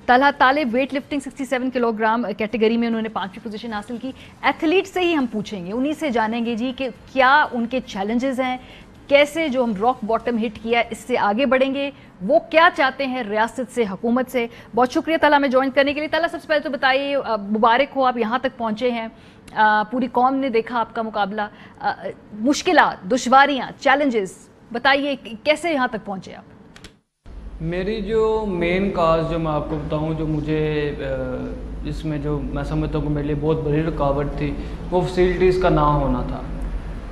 तलहा तालिब वेट लिफ्टिंग 67 किलोग्राम कैटेगरी में उन्होंने 5वीं पोजीशन हासिल की। एथलीट से ही हम पूछेंगे, उन्हीं से जानेंगे जी कि क्या उनके चैलेंजेस हैं, कैसे जो हम रॉक बॉटम हिट किया इससे आगे बढ़ेंगे, वो क्या चाहते हैं रियासत से, हुकूमत से। बहुत शुक्रिया तलहा में ज्वाइन करने के लिए। तलहा सबसे पहले तो बताइए, मुबारक हो, आप यहाँ तक पहुँचे हैं, पूरी कौम ने देखा आपका मुकाबला, मुश्किलात, दुश्वारियाँ, चैलेंजेस बताइए, कैसे यहाँ तक पहुँचे आप? मेरी जो मेन काज जो मैं आपको बताऊं, जो मुझे इसमें जो मैं समझता हूँ कि मेरे लिए बहुत बड़ी रुकावट थी, वो फैसिलिटीज़ का ना होना था।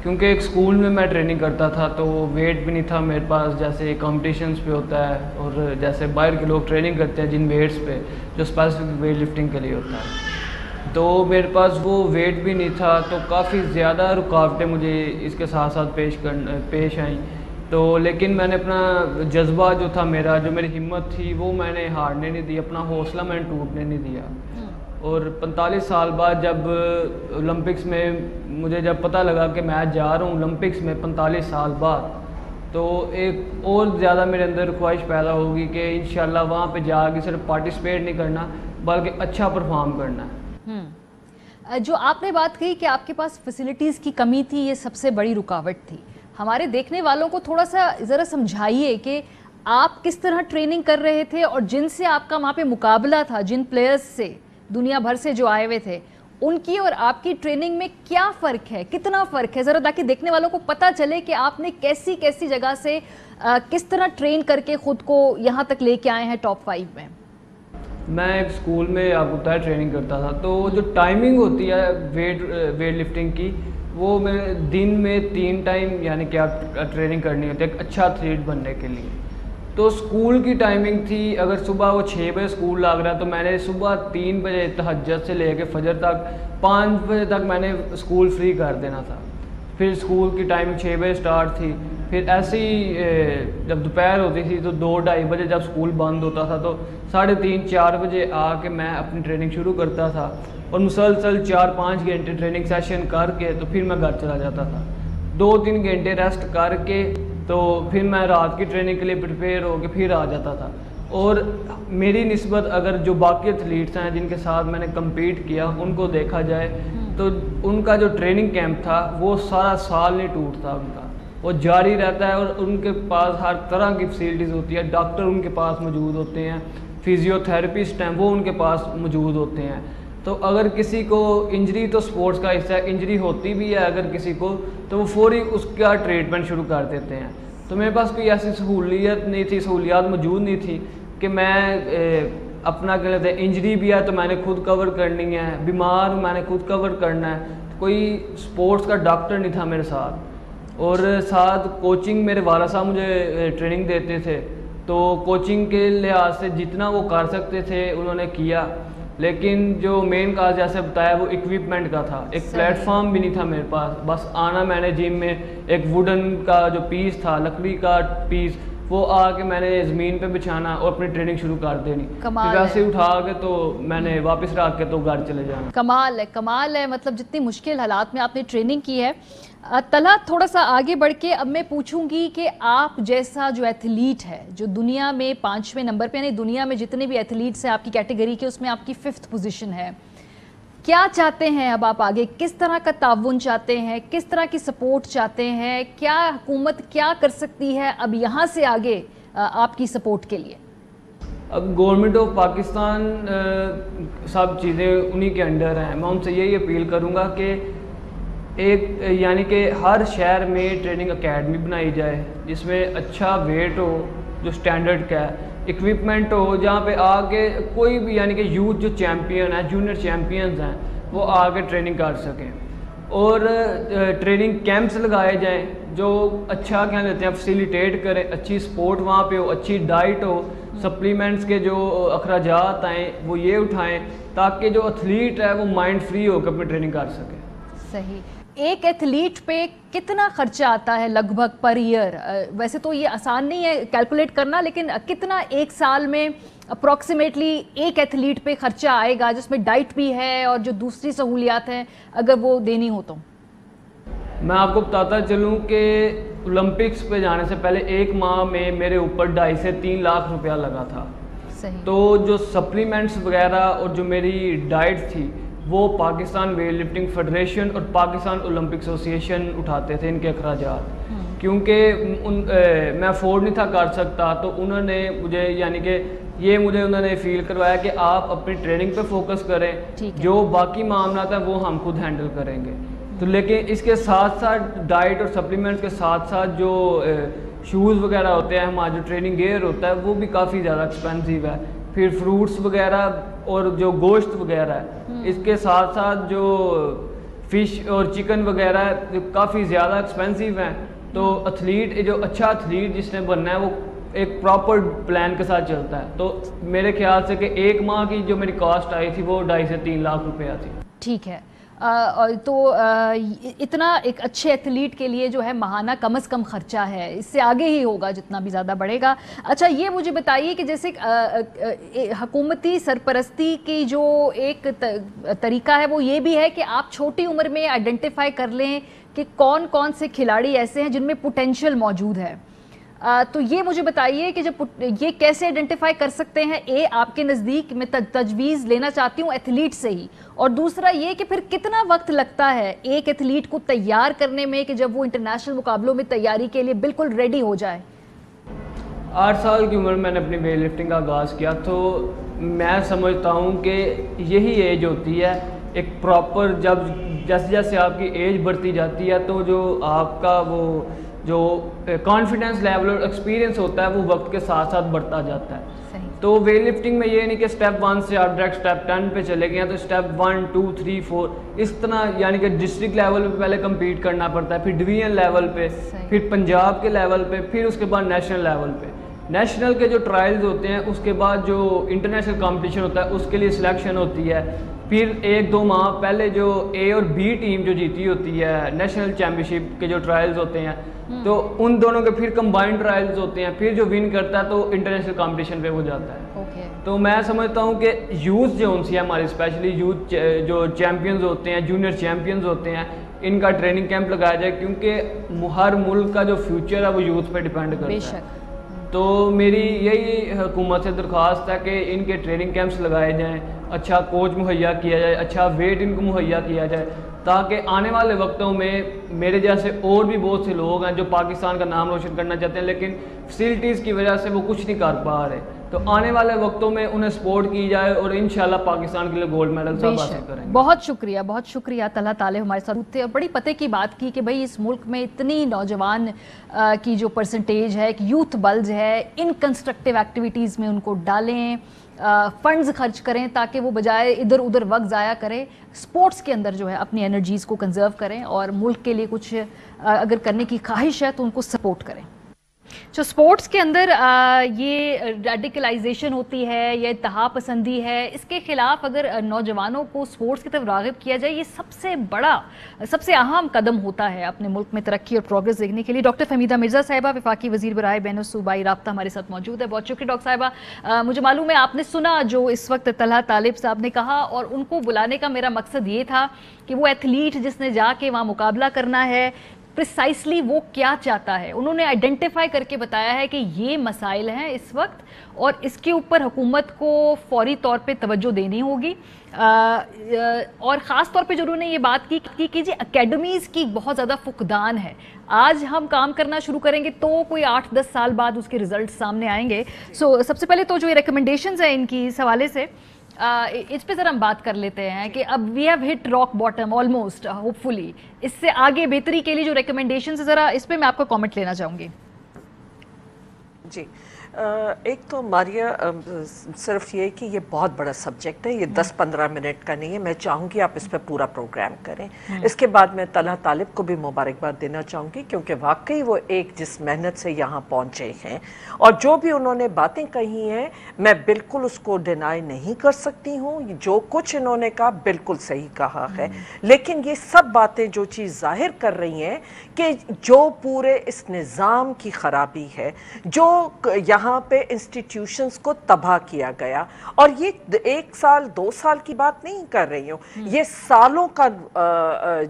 क्योंकि एक स्कूल में मैं ट्रेनिंग करता था तो वेट भी नहीं था मेरे पास, जैसे कॉम्पिटिशन्स पे होता है और जैसे बाहर के लोग ट्रेनिंग करते हैं जिन वेट्स पे जो स्पेसिफिक वेट लिफ्टिंग के लिए होता है, तो मेरे पास वो वेट भी नहीं था। तो काफ़ी ज़्यादा रुकावटें मुझे इसके साथ साथ पेश आई। तो लेकिन मैंने अपना जज्बा जो था मेरा, जो मेरी हिम्मत थी, वो मैंने हारने नहीं दी, अपना हौसला मैंने टूटने नहीं दिया। और 45 साल बाद जब ओलंपिक्स में मुझे जब पता लगा कि मैं जा रहा हूँ ओलंपिक्स में 45 साल बाद, तो एक और ज़्यादा मेरे अंदर ख्वाहिश पैदा होगी कि इंशाल्लाह वहाँ पे जाके सिर्फ पार्टिसिपेट नहीं करना बल्कि अच्छा परफॉर्म करना है। जो आपने बात कही कि आपके पास फैसिलिटीज़ की कमी थी, ये सबसे बड़ी रुकावट थी। हमारे देखने वालों को थोड़ा सा ज़रा समझाइए कि आप किस तरह ट्रेनिंग कर रहे थे और जिनसे आपका वहाँ पे मुकाबला था, जिन प्लेयर्स से दुनिया भर से जो आए हुए थे, उनकी और आपकी ट्रेनिंग में क्या फ़र्क है, कितना फ़र्क है, ज़रा ताकि देखने वालों को पता चले कि आपने कैसी कैसी जगह से किस तरह ट्रेन करके ख़ुद को यहाँ तक लेके आए हैं टॉप 5 में। मैं एक स्कूल में आपको बताया ट्रेनिंग करता था, तो जो टाइमिंग होती है वेट लिफ्टिंग की, वो मेरे दिन में 3 टाइम यानी कि आप ट्रेनिंग करनी होती है एक अच्छा एथलीट बनने के लिए। तो स्कूल की टाइमिंग थी, अगर सुबह वो 6 बजे स्कूल लग रहा है तो मैंने सुबह 3 बजे तहज्जुद से लेके फजर तक 5 बजे तक मैंने स्कूल फ्री कर देना था। फिर स्कूल की टाइमिंग 6 बजे स्टार्ट थी। फिर ऐसे ही जब दोपहर होती थी तो 2-2:30 बजे जब स्कूल बंद होता था तो 3:30-4 बजे आके मैं अपनी ट्रेनिंग शुरू करता था और मुसलसल 4-5 घंटे ट्रेनिंग सेशन करके तो फिर मैं घर चला जाता था। 2-3 घंटे रेस्ट करके तो फिर मैं रात की ट्रेनिंग के लिए प्रिपेयर होकर फिर आ जाता था। और मेरी निस्बत अगर जो बाकी एथलीट्स हैं जिनके साथ मैंने कम्पीट किया उनको देखा जाए तो उनका जो ट्रेनिंग कैंप था वो सारा साल नहीं टूटता, उनका वो जारी रहता है। और उनके पास हर तरह की फैसिलिटीज़ होती है, डॉक्टर उनके पास मौजूद होते हैं, फिजियोथेरेपिस्ट हैं वो उनके पास मौजूद होते हैं। तो अगर किसी को इंजरी, तो स्पोर्ट्स का हिस्सा इंजरी होती भी है अगर किसी को, तो वो फौरी उसका ट्रीटमेंट शुरू कर देते हैं। तो मेरे पास कोई ऐसी सहूलियात मौजूद नहीं थी कि मैं अपना क्या कहते हैं इंजरी भी है तो मैंने खुद कवर करनी है, बीमार मैंने खुद कवर करना है। तो कोई स्पोर्ट्स का डॉक्टर नहीं था मेरे साथ। और साथ कोचिंग, मेरे वाला साहब मुझे ट्रेनिंग देते थे, तो कोचिंग के लिहाज से जितना वो कर सकते थे उन्होंने किया। लेकिन जो मेन काज जैसे बताया वो इक्विपमेंट का था, एक प्लेटफॉर्म भी नहीं था मेरे पास। बस आना, मैंने जिम में एक वुडन का जो पीस था, लकड़ी का पीस, वो आके मैंने ज़मीन पे बिछाना और अपनी ट्रेनिंग शुरू कर देनी। फिर वैसे उठा के तो मैंने वापस रख के तो घर चले जाना। कमाल है, कमाल है। मतलब जितनी मुश्किल हालात में आपने ट्रेनिंग की है। तलहा, थोड़ा सा आगे बढ़ के अब मैं पूछूंगी कि आप जैसा जो एथलीट है, जो दुनिया में 5वें नंबर पे, यानी दुनिया में जितने भी एथलीट्स हैं आपकी कैटेगरी के, उसमें आपकी 5th पोजीशन है, क्या चाहते हैं अब आप आगे? किस तरह का ताउन चाहते हैं, किस तरह की सपोर्ट चाहते हैं? क्या हुकूमत क्या कर सकती है अब यहाँ से आगे आपकी सपोर्ट के लिए? अब गवर्नमेंट ऑफ पाकिस्तान सब चीज़ें उन्हीं के अंडर हैं। मैं उनसे यही अपील करूँगा कि एक यानी कि हर शहर में ट्रेनिंग एकेडमी बनाई जाए जिसमें अच्छा वेट हो, جو اسٹینڈرڈ کا ہے، اکوپمنٹ ہو جہاں پہ آگے کوئی بھی یعنی کہ یوتھ جو چیمپئن ہیں، جونیئر چیمپئنز ہیں، وہ آگے ٹریننگ کر سکیں، اور ٹریننگ کیمپس لگائے جائیں جو اچھا کیا لیتے ہیں فیسیلیٹیٹ کریں، اچھی سپورٹ وہاں پہ ہو، اچھی ڈائٹ ہو، سپلیمنٹس کے جو اخراجات آئیں وہ یہ اٹھائیں تاکہ جو ایتھلیٹ ہے وہ مائنڈ فری ہو کے اپنی ٹریننگ کر سکے۔ صحیح۔ ایک ایتھلیٹ پہ کتنا خرچہ آتا ہے لگ بھگ پر ایئر؟ ویسے تو یہ آسان نہیں ہے کیلکولیٹ کرنا، لیکن کتنا ایک سال میں اپروکسیمیٹلی ایک ایتھلیٹ پہ خرچہ آئے گا، جس میں ڈائٹ بھی ہے اور جو دوسری سہولیات ہیں اگر وہ دینی ہو تو؟ میں آپ کو بتاتا چلوں کہ اولمپکس پہ جانے سے پہلے 1 ماہ میں میرے اوپر 2.5 سے 3 لاکھ روپیہ لگا تھا۔ صحیح۔ تو جو سپلیمنٹس وغیرہ اور جو میری ڈائٹ تھی وہ پاکستان ویٹ لفٹنگ فیڈریشن اور پاکستان اولمپک ایسوسیشن اٹھاتے تھے ان کے اخراجات، کیونکہ میں افورڈ نہیں تھا کر سکتا، تو انہوں نے مجھے یعنی کہ یہ مجھے انہوں نے فیل کروایا کہ آپ اپنی ٹریننگ پہ فوکس کریں، جو باقی معاملات ہیں وہ ہم خود ہینڈل کریں گے۔ تو لیکن اس کے ساتھ ساتھ ڈائٹ اور سپلیمنٹس کے ساتھ ساتھ جو شوز وغیرہ ہوتے ہیں، ہمارا جو ٹریننگ گیئر ہوتا ہے وہ بھی کافی زیادہ ایکسپینسیو ہے، پھر فروٹس وغیرہ اور جو گوشت وغیرہ ہے، اس کے ساتھ ساتھ جو فش اور چکن وغیرہ ہے کافی زیادہ ایکسپینسیو ہیں۔ تو ایتھلیٹ جو اچھا ایتھلیٹ جس نے بننا ہے وہ ایک پراپر پلان کے ساتھ چلتا ہے۔ تو میرے خیال سے کہ 1 ماہ کی جو میری کاسٹ آئی تھی وہ 2.5 سے 3 لاکھ روپیہ تھی۔ ٹھیک ہے، تو اتنا ایک اچھے ایتھلیٹ کے لیے جو ہے ماہانہ کم از کم خرچہ ہے، اس سے آگے ہی ہوگا جتنا بھی زیادہ بڑھے گا۔ اچھا یہ مجھے بتائیے کہ جیسے حکومتی سرپرستی کی جو ایک طریقہ ہے وہ یہ بھی ہے کہ آپ چھوٹی عمر میں آئیڈینٹیفائی کر لیں کہ کون کون سے کھلاڑی ایسے ہیں جن میں پوٹینشیل موجود ہے، تو یہ مجھے بتائیے کہ جب یہ کیسے آئیڈینٹیفائی کر سکتے ہیں؟ آپ کے نزدیک میں تجویز لینا چاہتی ہوں ایتھلیٹ سے ہی، اور دوسرا یہ کہ پھر کتنا وقت لگتا ہے ایک ایتھلیٹ کو تیار کرنے میں کہ جب وہ انٹرنیشنل مقابلوں میں تیاری کے لیے بالکل ریڈی ہو جائے؟ 8 سال کی عمر میں نے اپنی ویٹ لفٹنگ کا آغاز کیا، تو میں سمجھتا ہوں کہ یہی ایج ہوتی ہے ایک پراپر، جب جیسے جیسے آپ کی ایج بڑھتی جاتی ہے تو جو آپ کا وہ جو کانفیڈنس لیول اور ایکسپیرینس ہوتا ہے وہ وقت کے ساتھ ساتھ بڑھتا جاتا ہے۔ تو ویٹ لفٹنگ میں یہ نہیں کہ سٹیپ 1 سے آپ ڈائریکٹ سٹیپ 10 پہ چلے گئے ہیں، تو سٹیپ 1 2 3 4 اس طرح یعنی کہ ڈسٹرکٹ لیول پہ پہلے کمپیٹ کرنا پڑتا ہے، پھر ڈویژن لیول پہ، پھر پنجاب کے لیول پہ، پھر اس کے بعد نیشنل لیول پہ۔ نیشنل کے جو ٹرائلز ہوتے ہیں اس کے بعد جو انٹرنیشنل کمپٹیشن ہوتا ہے اس کے لیے سلیکشن ہوتی ہے، پھر 1-2 ماہ پہلے جو اے اور بی ٹیم جو جیتی ہوتی ہے نیشنل چیمپئن شپ کے جو ٹرائلز ہوتے ہیں تو ان دونوں کے پھر کمبائنڈ ٹرائلز ہوتے ہیں، پھر جو ون کرتا ہے تو انٹرنیشنل کمپٹیشن پہ وہ جاتا ہے۔ تو میں سمجھتا ہوں کہ یوتھ جو ان سے ہماری اسپیشلی یوتھ جو چیمپئنز ہوتے ہیں، جونیئر چیمپئنز ہوتے ہیں، ان کا ٹریننگ کیمپ لگایا جائے، کیونکہ ہر ملک کا جو فیوچر ہے وہ یوتھ پہ ڈیپینڈ کرتا ہے۔ تو میری یہی حکومت سے درخواست ہے کہ ان کے ٹریننگ کیمپس لگائے جائیں، اچھا کوچ مہیا کیا جائے، اچھا ویٹ ان کو مہیا کیا جائے، تاکہ آنے والے وقتوں میں میرے جیسے اور بھی بہت سے لوگ ہیں جو پاکستان کا نام روشن کرنا چاہتے ہیں لیکن فیسلٹیز کی وجہ سے وہ کچھ نہیں کر پا رہے، تو آنے والے وقتوں میں انہیں سپورٹ کی جائے اور انشاءاللہ پاکستان کے لیے گولڈ میڈل سب حاصل کریں گے۔ بہت شکریہ طلحہ طالب ہمارے ساتھ تھے، اور بڑی پتے کی بات کی کہ بھائی اس ملک میں اتنی نوجوان کی جو پرسنٹیج ہے، ایک یوتھ بلج ہے، ان کنسٹرکٹیو ایکٹیویٹیز میں ان کو ڈالیں، فنڈز خرچ کریں تاکہ وہ بجائے ادھر ادھر وقت ضائع کریں سپورٹس کے اندر جو ہے اپنی انرجیز کو کنزرو کریں، اور ملک کے لیے کچھ اگر کرنے کی خواہش ہے تو ان کو سپورٹ کریں۔ جو سپورٹس کے اندر یہ ریڈیکلائزیشن ہوتی ہے یا انتہا پسندی ہے، اس کے خلاف اگر نوجوانوں کو سپورٹس کی طرف راغب کیا جائے، یہ سب سے اہم قدم ہوتا ہے اپنے ملک میں ترقی اور پروگریس دیکھنے کے لیے۔ ڈاکٹر فہمیدہ مرزا صاحبہ وفاقی وزیر برائے بین الصوبائی رابطہ ہمارے ساتھ موجود ہے، بہت شکریہ ڈاکٹر صاحبہ۔ مجھے معلوم ہے آپ نے سنا جو اس وقت طلحہ طالب صاحب نے کہا، اور ان کو بلانے کا میرا مقصد یہ تھا کہ وہ ایتھلیٹ جس نے جا کے وہاں مقابلہ کرنا ہے پریسائسلی وہ کیا چاہتا ہے، انہوں نے آئیڈینٹیفائی کر کے بتایا ہے کہ یہ مسائل ہیں اس وقت اور اس کے اوپر حکومت کو فوری طور پہ توجہ دینی ہوگی، اور خاص طور پہ جو انہوں نے یہ بات کی کہ جی اکیڈمیز کی بہت زیادہ فقدان ہے، آج ہم کام کرنا شروع کریں گے تو کوئی 8-10 سال بعد اس کے ریزلٹ سامنے آئیں گے۔ سب سے پہلے تو جو یہ ریکمنڈیشنز ہیں ان کی اس حوالے سے اس پہ ذرا ہم بات کر لیتے ہیں کہ اب we have hit rock bottom almost, hopefully اس سے آگے بہتری کے لیے جو ریکمنڈیشنز ذرا اس پہ میں آپ کا کامنٹ لینا چاہوں گی۔ جی ایک تو ماریہ صرف یہ کہ یہ بہت بڑا سبجیکٹ ہے، یہ 10-15 منٹ کا نہیں ہے، میں چاہوں گی آپ اس پہ پورا پروگرام کریں۔ اس کے بعد میں طلحہ طالب کو بھی مبارکباد دینا چاہوں گی، کیونکہ واقعی وہ ایک جس محنت سے یہاں پہنچے ہیں، اور جو بھی انہوں نے باتیں کہی ہیں میں بالکل اس کو ڈینائی نہیں کر سکتی ہوں، جو کچھ انہوں نے کہا بالکل صحیح کہا ہے، لیکن یہ سب باتیں جو چیز ظاہر کر رہی ہیں کہ جو پورے اس نظام کی خرابی ہے، جو یہاں پہ انسٹیٹیوشنز کو تباہ کیا گیا، اور یہ 1 سال 2 سال کی بات نہیں کر رہی ہوں، یہ سالوں کا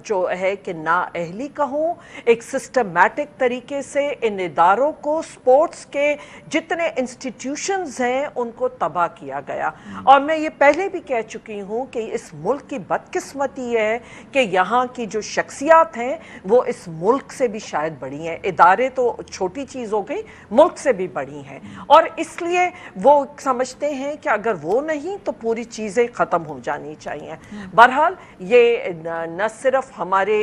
جو ہے کہ نااہلی کہوں، ایک سسٹمیٹک طریقے سے ان اداروں کو، سپورٹس کے جتنے انسٹیٹیوشنز ہیں ان کو تباہ کیا گیا۔ اور میں یہ پہلے بھی کہہ چکی ہوں کہ اس ملک کی بدقسمتی ہے کہ یہاں کی جو شخصیات ہیں وہ اس ملک سے بھی شاید بڑی ہیں، ادارے تو چھوٹی چیز ہو گئی، ملک سے بھی بڑی ہیں، اور اس لیے وہ سمجھتے ہیں کہ اگر وہ نہیں تو پوری چیزیں ختم ہو جانی چاہیے۔ بہرحال یہ نہ صرف ہمارے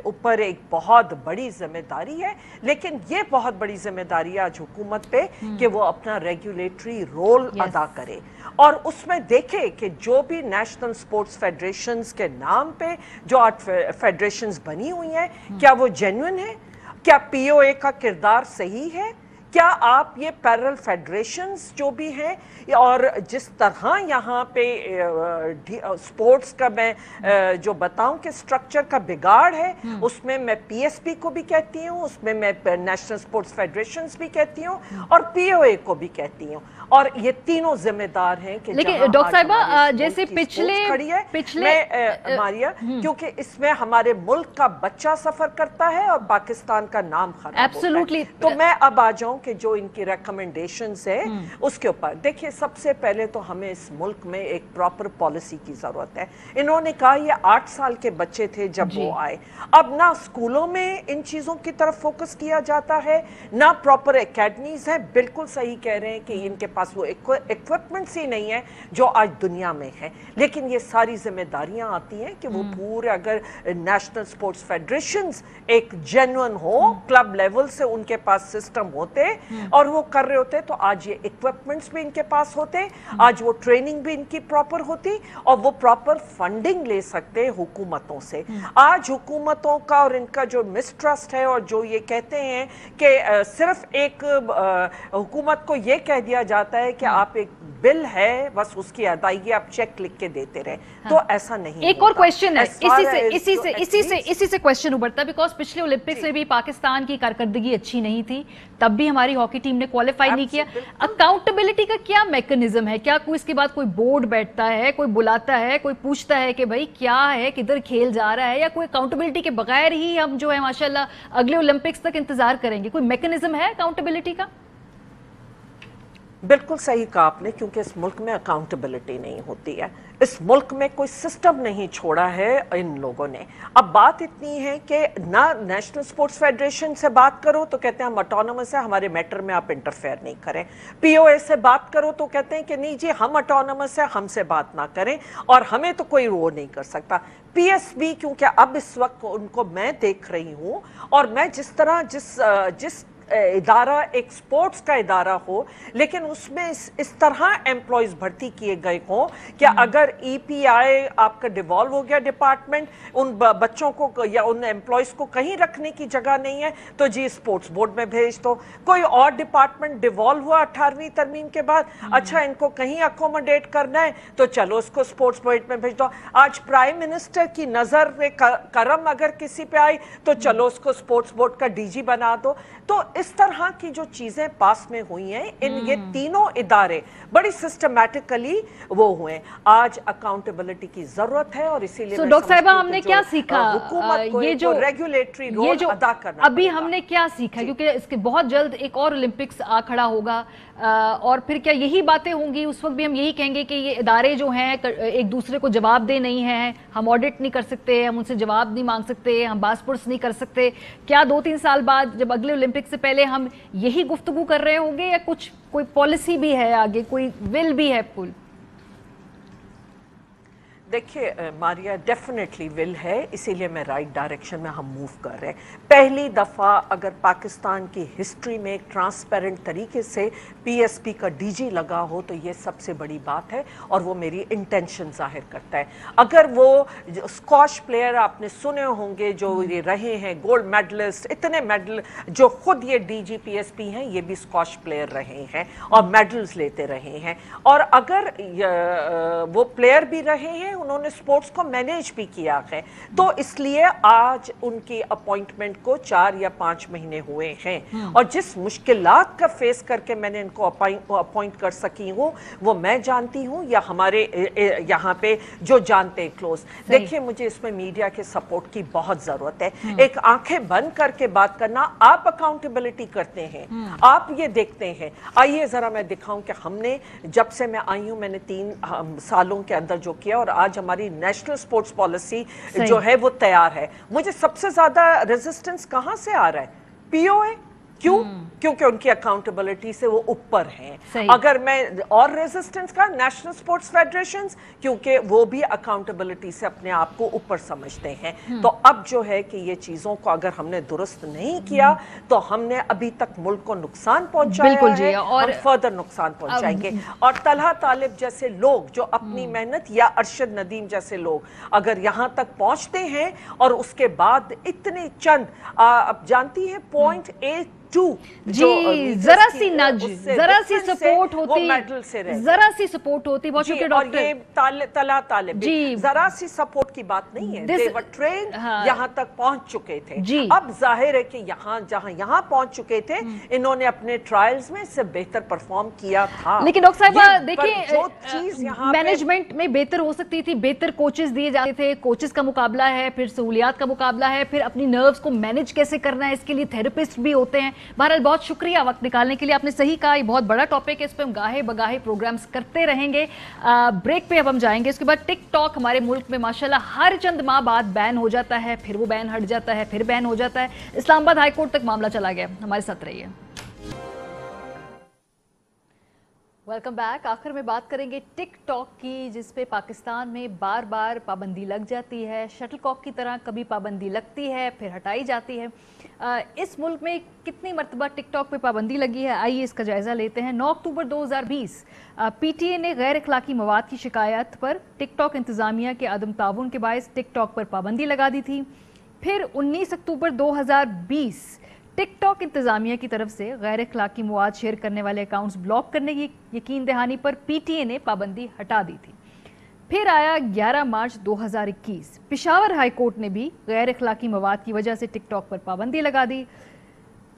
اوپر ایک بہت بڑی ذمہ داری ہے، لیکن یہ بہت بڑی ذمہ داری ہے آج حکومت پہ کہ وہ اپنا ریگولیٹری رول ادا کرے، اور اس میں دیکھے کہ جو بھی نیشنل سپورٹس فیڈریشنز کے نام پہ جو آج فیڈریشنز بنی ہوئی ہیں، کیا وہ جینوئن ہے؟ کیا پی او اے کا کردار صحیح ہے؟ کیا آپ یہ پیرل فیڈریشنز جو بھی ہیں، اور جس طرح یہاں پہ سپورٹس کا میں جو بتاؤں کہ سٹرکچر کا بگاڑ ہے، اس میں پی ایس پی کو بھی کہتی ہوں، اس میں نیشنل سپورٹس فیڈریشنز بھی کہتی ہوں، اور پی او اے کو بھی کہتی ہوں، اور یہ تینوں ذمہ دار ہیں کہ لیکن ڈاکٹر صاحبہ جیسے پچھلے میں ماریہ، کیونکہ اس میں ہمارے ملک کا بچہ سفر کرتا ہے اور پاکستان کا نام خراب ہوتا ہے، تو میں اب آ جاؤں کہ جو ان کی ریکمنڈیشنز ہے اس کے اوپر دیکھیے، سب سے پہلے تو ہمیں اس ملک میں ایک پراپر پالیسی کی ضرورت ہے۔ انہوں نے کہا یہ 8 سال کے بچے تھے جب وہ آئے، اب نہ اسکولوں میں ان چیزوں کی طرف فوکس کیا جاتا ہے، نہ پراپر اکیڈمیز ہیں، بالکل صحیح کہہ رہے ہیں کہ ان کے پاس وہ ایکوپمنٹس ہی نہیں ہیں جو آج دنیا میں ہے، لیکن یہ ساری ذمہ داریاں آتی ہیں کہ وہ پورے اگر نیشنل سپورٹس فیڈریشنز ایک جینوئن ہو، کلب لیول سے ان کے پاس سسٹم ہوتے اور وہ کر رہے ہوتے، تو آج یہ ایکوپمنٹس بھی ان کے پاس ہوتے، آج وہ ٹریننگ بھی ان کی پراپر ہوتی، اور وہ پراپر فنڈنگ لے سکتے حکومتوں سے۔ آج حکومتوں کا اور ان کا جو مسٹرسٹ ہے، اور جو یہ کہتے ہیں کہ صرف ایک حکومت کو یہ کہہ دیا جاتا ہے کہ آپ ایک بل ہے بس اس کی ادائیگی آپ چیک لکھ کے دیتے رہے، تو ایسا نہیں۔ ایک اور کویشچن ہے اسی سے کویشچن ابھرتا ہے، بیکاز پچھلے اولمپکس میں بھی پاکستان کی کارکردگی اچھی نہیں تھی، تب بھی ہماری ہاکی ٹیم نے کوالیفائی نہیں کیا۔ اکاؤنٹیبلٹی کا کیا میکنزم ہے؟ کیا کوئی اس کے بعد کوئی بورڈ بیٹھتا ہے، کوئی بلاتا ہے، کوئی پوچھتا ہے کہ بھائی کیا ہے، کدھر کھیل جا رہا ہے، یا کوئی اکاؤنٹیبلٹی کے بغیر ہی ہم جو ہے ماشاءاللہ اگلے اولمپکس تک انتظار کریں گے؟ کوئی میکنزم ہے اکاؤنٹیبلٹی کا؟ بالکل صحیح کہا آپ نے، کیونکہ اس ملک میں اکاؤنٹیبلٹی نہیں ہوتی ہے، اس ملک میں کوئی سسٹم نہیں چھوڑا ہے ان لوگوں نے۔ اب بات اتنی ہے کہ نہ نیشنل سپورٹس فیڈریشن سے بات کرو تو کہتے ہیں ہم اٹونومس ہے، ہمارے میٹر میں آپ انٹرفیئر نہیں کریں، پی او اے سے بات کرو تو کہتے ہیں کہ نہیں جی ہم اٹونومس ہے، ہم سے بات نہ کریں، اور ہمیں تو کوئی وہ نہیں کر سکتا۔ پی ایس بی کیونکہ اب اس وقت ان کو میں دیکھ رہی ہوں، اور میں جس طرح جس ادارہ ایک سپورٹس کا ادارہ ہو، لیکن اس میں اس طرح ایمپلائیز بھرتی کیے گئے ہوں کہ اگر ای پی آئی آپ کا ڈیوالو ہو گیا ڈپارٹمنٹ، ان بچوں کو یا ان ایمپلائیز کو کہیں رکھنے کی جگہ نہیں ہے تو جی سپورٹس بورڈ میں بھیج دو۔ کوئی اور ڈپارٹمنٹ ڈیوالو ہوا 18ویں ترمیم کے بعد، اچھا ان کو کہیں اکوموڈیٹ کرنا ہے تو چلو اس کو سپورٹس بورڈ میں بھیج دو۔ آج پرائم منسٹر کی نظر کرم اگر کسی پہ آئی تو چلو اس کو سپورٹس بورڈ کا ڈی جی بنا دو۔ تو اس طرح کی جو چیزیں پاس میں ہوئی ہیں، یہ تینوں ادارے بڑی سسٹمیٹکلی وہ ہوئے۔ آج اکاؤنٹیبلٹی کی ضرورت ہے، اور اسی لیے ڈاکٹر صاحبہ ہم نے کیا سیکھا؟ حکومت کو یہ جو ریگولیٹری رول ادا کرنا ابھی ہم نے کیا سیکھا؟ کیونکہ اس کے بہت جلد ایک اور اولمپکس آ کھڑا ہوگا، اور پھر کیا یہی باتیں ہوں گی؟ اس وقت بھی ہم یہی کہیں گے کہ یہ ادارے جو ہیں ایک دوسرے کو جواب دہ نہیں ہیں، ہم آڈٹ نہیں کر سکتے، ہم ان سے جواب نہیں مانگ سکتے، ہم باس پرس نہیں کر سکتے؟ کیا 2-3 سال بعد جب اگلے اولمپک سے پہلے ہم یہی گفتگو کر رہے ہوں گے، یا کچھ کوئی پالیسی بھی ہے آگے، کوئی ول بھی ہے؟ देखिए मारिया, डेफिनेटली विल है, इसीलिए मैं राइट डायरेक्शन में हम मूव कर रहे हैं। पहली दफ़ा अगर पाकिस्तान की हिस्ट्री में एक ट्रांसपेरेंट तरीके से पीएसपी का डीजी लगा हो तो ये सबसे बड़ी बात है, और वो मेरी इंटेंशन जाहिर करता है। अगर वो स्क्वाश प्लेयर आपने सुने होंगे जो ये रहे हैं गोल्ड मेडलिस्ट, इतने मेडल, जो खुद ये डीजी पीएसपी हैं ये भी स्क्वाश प्लेयर रहे हैं और मेडल्स लेते रहे हैं, और अगर वो प्लेयर भी रहे हैं, उन्होंने स्पोर्ट्स को मैनेज भी किया है, तो इसलिए आज उनकी अपॉइंटमेंट को 4 या 5 महीने हुए हैं, और जिस मुश्किलात का फेस करके मैंने इनको अपॉइंट कर सकी हूँ वो मैं जानती हूँ, या हमारे यहाँ पे जो जानते हैं क्लोज। देखिए, मुझे इसमें मीडिया के सपोर्ट की बहुत जरूरत है। एक आंखें बंद करके बात करना, आप अकाउंटेबिलिटी करते हैं, आप ये देखते हैं। आइए जरा मैं दिखाऊं कि हमने जब से मैं आई हूं मैंने 3 सालों के अंदर जो किया, और आज हमारी नेशनल स्पोर्ट्स पॉलिसी जो है वो तैयार है। मुझे सबसे ज्यादा रेजिस्टेंस कहां से आ रहा है? पीओए। क्यों? क्योंकि उनकी अकाउंटेबिलिटी से वो ऊपर हैं। अगर मैं और रेजिस्टेंस का नेशनल स्पोर्ट्स फेडरेशंस, क्योंकि वो भी अकाउंटेबिलिटी से अपने आप को ऊपर समझते हैं। तो अब जो है कि ये चीजों को अगर हमने दुरुस्त नहीं किया तो हमने अभी तक मुल्क को नुकसान पहुंचाया है, और फर्दर नुकसान पहुंचाएंगे। और तलहा तालिब जैसे लोग जो अपनी मेहनत, या अरशद नदीम जैसे लोग अगर यहां तक पहुंचते हैं और उसके बाद इतने चंद अब जानती है 0.82 जी, जरा सी नज, जरा सी सपोर्ट होती, जरा सी सपोर्ट होती, बहुत शुक्रिया डॉक्टर। और ये तलहा तालिब जी, जरा सी सपोर्ट की बात नहीं है, दे वर ट्रेन, यहाँ तक पहुंच चुके थे जी। अब जाहिर है कि यहाँ जहाँ यहाँ पहुंच चुके थे, इन्होंने अपने ट्रायल्स में इससे बेहतर परफॉर्म किया था। लेकिन डॉक्टर साहब देखिए, जो चीज यहाँ मैनेजमेंट में बेहतर हो सकती थी, बेहतर कोचेस दिए जाते थे, कोचेस का मुकाबला है, फिर सहूलियात का मुकाबला है, फिर अपनी नर्व्स को मैनेज कैसे करना है, इसके लिए थेरेपिस्ट भी होते हैं। बहरहाल बहुत शुक्रिया वक्त निकालने के लिए, आपने सही कहा, ये बहुत बड़ा टॉपिक है, इस पे हम गाहे बगाहे प्रोग्राम्स करते रहेंगे। ब्रेक पे अब हम जाएंगे, उसके बाद टिकटॉक हमारे मुल्क में माशाल्लाह हर चंद माह बाद बैन हो जाता है, फिर वो बैन हट जाता है, फिर बैन हो जाता है। इस्लामाबाद हाईकोर्ट तक मामला चला गया। हमारे साथ रहिए। Welcome back. आखिर में बात करेंगे टिकटॉक की, जिस पे पाकिस्तान में बार बार पाबंदी लग जाती है। शटलकॉक की तरह कभी पाबंदी लगती है फिर हटाई जाती है। इस मुल्क में कितनी मरतबा टिकटॉक पे पाबंदी लगी है, आइए इसका जायज़ा लेते हैं। 9 अक्टूबर 2020 पीटीए ने गैर अखलाकी मवाद की शिकायत पर टिकटॉक इंतज़ामिया के अदम ताउन के बायस टिकटॉक पर पाबंदी लगा दी थी। फिर 19 अक्टूबर 2020 टिकटॉक इंतज़ामिया की तरफ से गैर अखलाकी मवाद शेयर करने वाले अकाउंट्स ब्लॉक करने की यकीन दहानी पर पीटीए ने पाबंदी हटा दी थी। फिर आया 11 मार्च 2021, पेशावर हाई कोर्ट ने भी गैर अखलाकी मवाद की वजह से टिकटॉक पर पाबंदी लगा दी।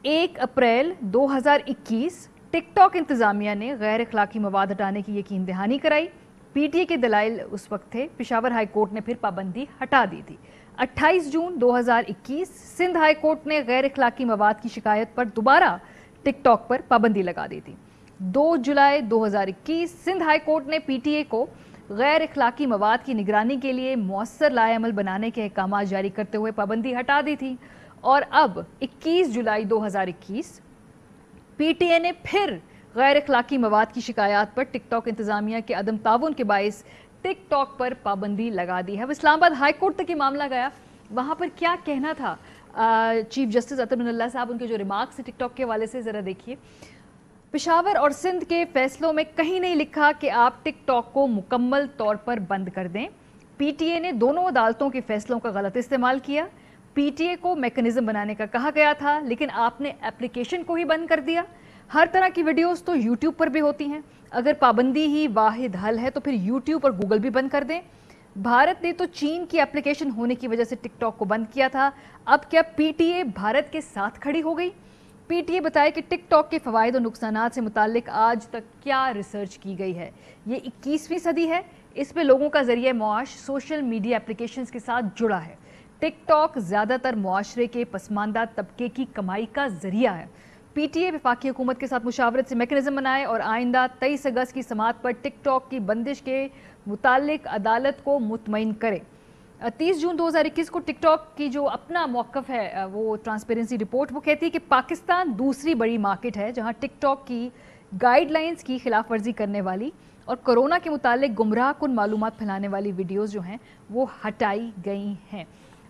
1 अप्रैल 2021 टिकटॉक इंतज़ामिया ने गैर अखलाकी मवाद हटाने की यकीन दहानी कराई। पीटीए के दलाइल उस वक्त थे, पेशावर हाई कोर्ट ने फिर पाबंदी हटा दी थी। 28 जून 2021 सिंध हाई कोर्ट ने गैर अखलाकी मवाद की शिकायत पर दोबारा टिकटॉक पर पाबंदी लगा दी थी। 2 जुलाई 2021 सिंध हाई कोर्ट ने पीटीए को गैर अखलाकी मवाद की निगरानी के लिए मौसर लाएअमल बनाने के अहकाम जारी करते हुए पाबंदी हटा दी थी। और अब 21 जुलाई 2021 पीटीए ने फिर गैर अखलाकी मवाद की शिकायत पर टिकटॉक इंतज़ामिया के अदम ताउन के बायस टिकटॉक पर पाबंदी लगा दी है। अब इस्लामाबाद हाई कोर्ट तक ये मामला गया, वहाँ पर क्या कहना था चीफ जस्टिस अतर मिनल्ला साहब, उनके जो रिमार्क्स हैं टिकटॉक के हवाले से ज़रा देखिए। पेशावर और सिंध के फैसलों में कहीं नहीं लिखा कि आप टिकटॉक को मुकम्मल तौर पर बंद कर दें। पीटीए ने दोनों अदालतों के फैसलों का गलत इस्तेमाल किया। पीटीए को मैकेनिज्म बनाने का कहा गया था, लेकिन आपने एप्लीकेशन को ही बंद कर दिया। हर तरह की वीडियोस तो यूट्यूब पर भी होती हैं, अगर पाबंदी ही वाहिद हल है तो फिर यूट्यूब और गूगल भी बंद कर दें। भारत ने तो चीन की एप्लीकेशन होने की वजह से टिकटॉक को बंद किया था, अब क्या पीटीए भारत के साथ खड़ी हो गई? पीटीए बताए कि टिकटॉक के फ़वाइद और नुकसानात से मुताल्लिक आज तक क्या रिसर्च की गई है। ये 21वीं सदी है, इसमें लोगों का ज़रिया मुआश सोशल मीडिया एप्लीकेशंस के साथ जुड़ा है। टिकटॉक ज़्यादातर मुआशरे के पसमानदा तबके की कमाई का ज़रिया है। पीटीए वफाकी हुकूमत के साथ मुशावरत से मैकेनिज्म बनाए और आइंदा 23 अगस्त की समाअत पर टिकटॉक की बंदिश के मुतालिक अदालत को मुतमईन करे। 30 जून 2021 को टिकटॉक की जो अपना मौक़िफ़ है, वो ट्रांसपेरेंसी रिपोर्ट, वो कहती है कि पाकिस्तान दूसरी बड़ी मार्केट है जहां टिकटॉक की गाइडलाइंस की खिलाफ वर्जी करने वाली اور کورونا کے متعلق گمراہ کن معلومات پھیلانے والی ویڈیوز جو ہیں وہ ہٹائی گئی ہیں.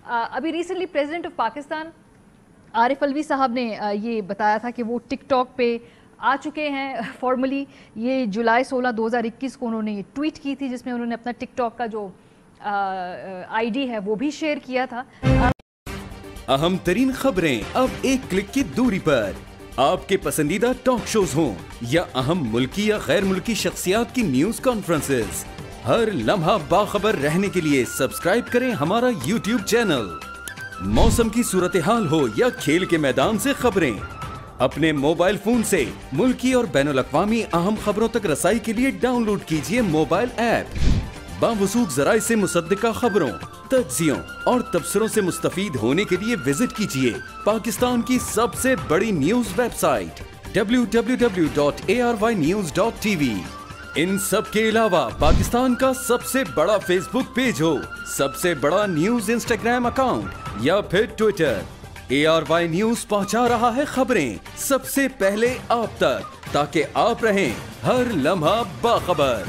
ابھی ریسنٹلی پریزیڈنٹ آف پاکستان عارف الوی صاحب نے یہ بتایا تھا کہ وہ ٹک ٹاک پہ آ چکے ہیں فارملی. یہ جولائی 16 2021 کو انہوں نے یہ ٹویٹ کی تھی جس میں انہوں نے اپنا ٹک ٹاک کا جو آئی ڈی ہے وہ بھی شیئر کیا تھا. اہم ترین خبریں اب ایک کلک کی دوری پر. آپ کے پسندیدہ ٹاک شوز ہوں یا اہم ملکی یا غیر ملکی شخصیات کی نیوز کانفرنسز، ہر لمحہ باخبر رہنے کے لیے سبسکرائب کریں ہمارا یوٹیوب چینل. موسم کی صورتحال ہو یا کھیل کے میدان سے خبریں، اپنے موبائل فون سے ملکی اور بین الاقوامی اہم خبروں تک رسائی کے لیے ڈاؤن لوڈ کیجیے موبائل ایپ. باوثوق ذرائع سے مصدقہ خبروں، تجزیوں اور تبصروں سے مستفید ہونے کے لیے وزٹ کیجیے پاکستان کی سب سے بڑی نیوز ویب سائٹ www.arYnews.tv. ان سب کے علاوہ پاکستان کا سب سے بڑا فیس بک پیج ہو، سب سے بڑا نیوز انسٹاگرام اکاؤنٹ یا پھر ٹویٹر، ARY نیوز پہنچا رہا ہے خبریں سب سے پہلے آپ تک تاکہ آپ رہیں ہر لمحہ باخبر.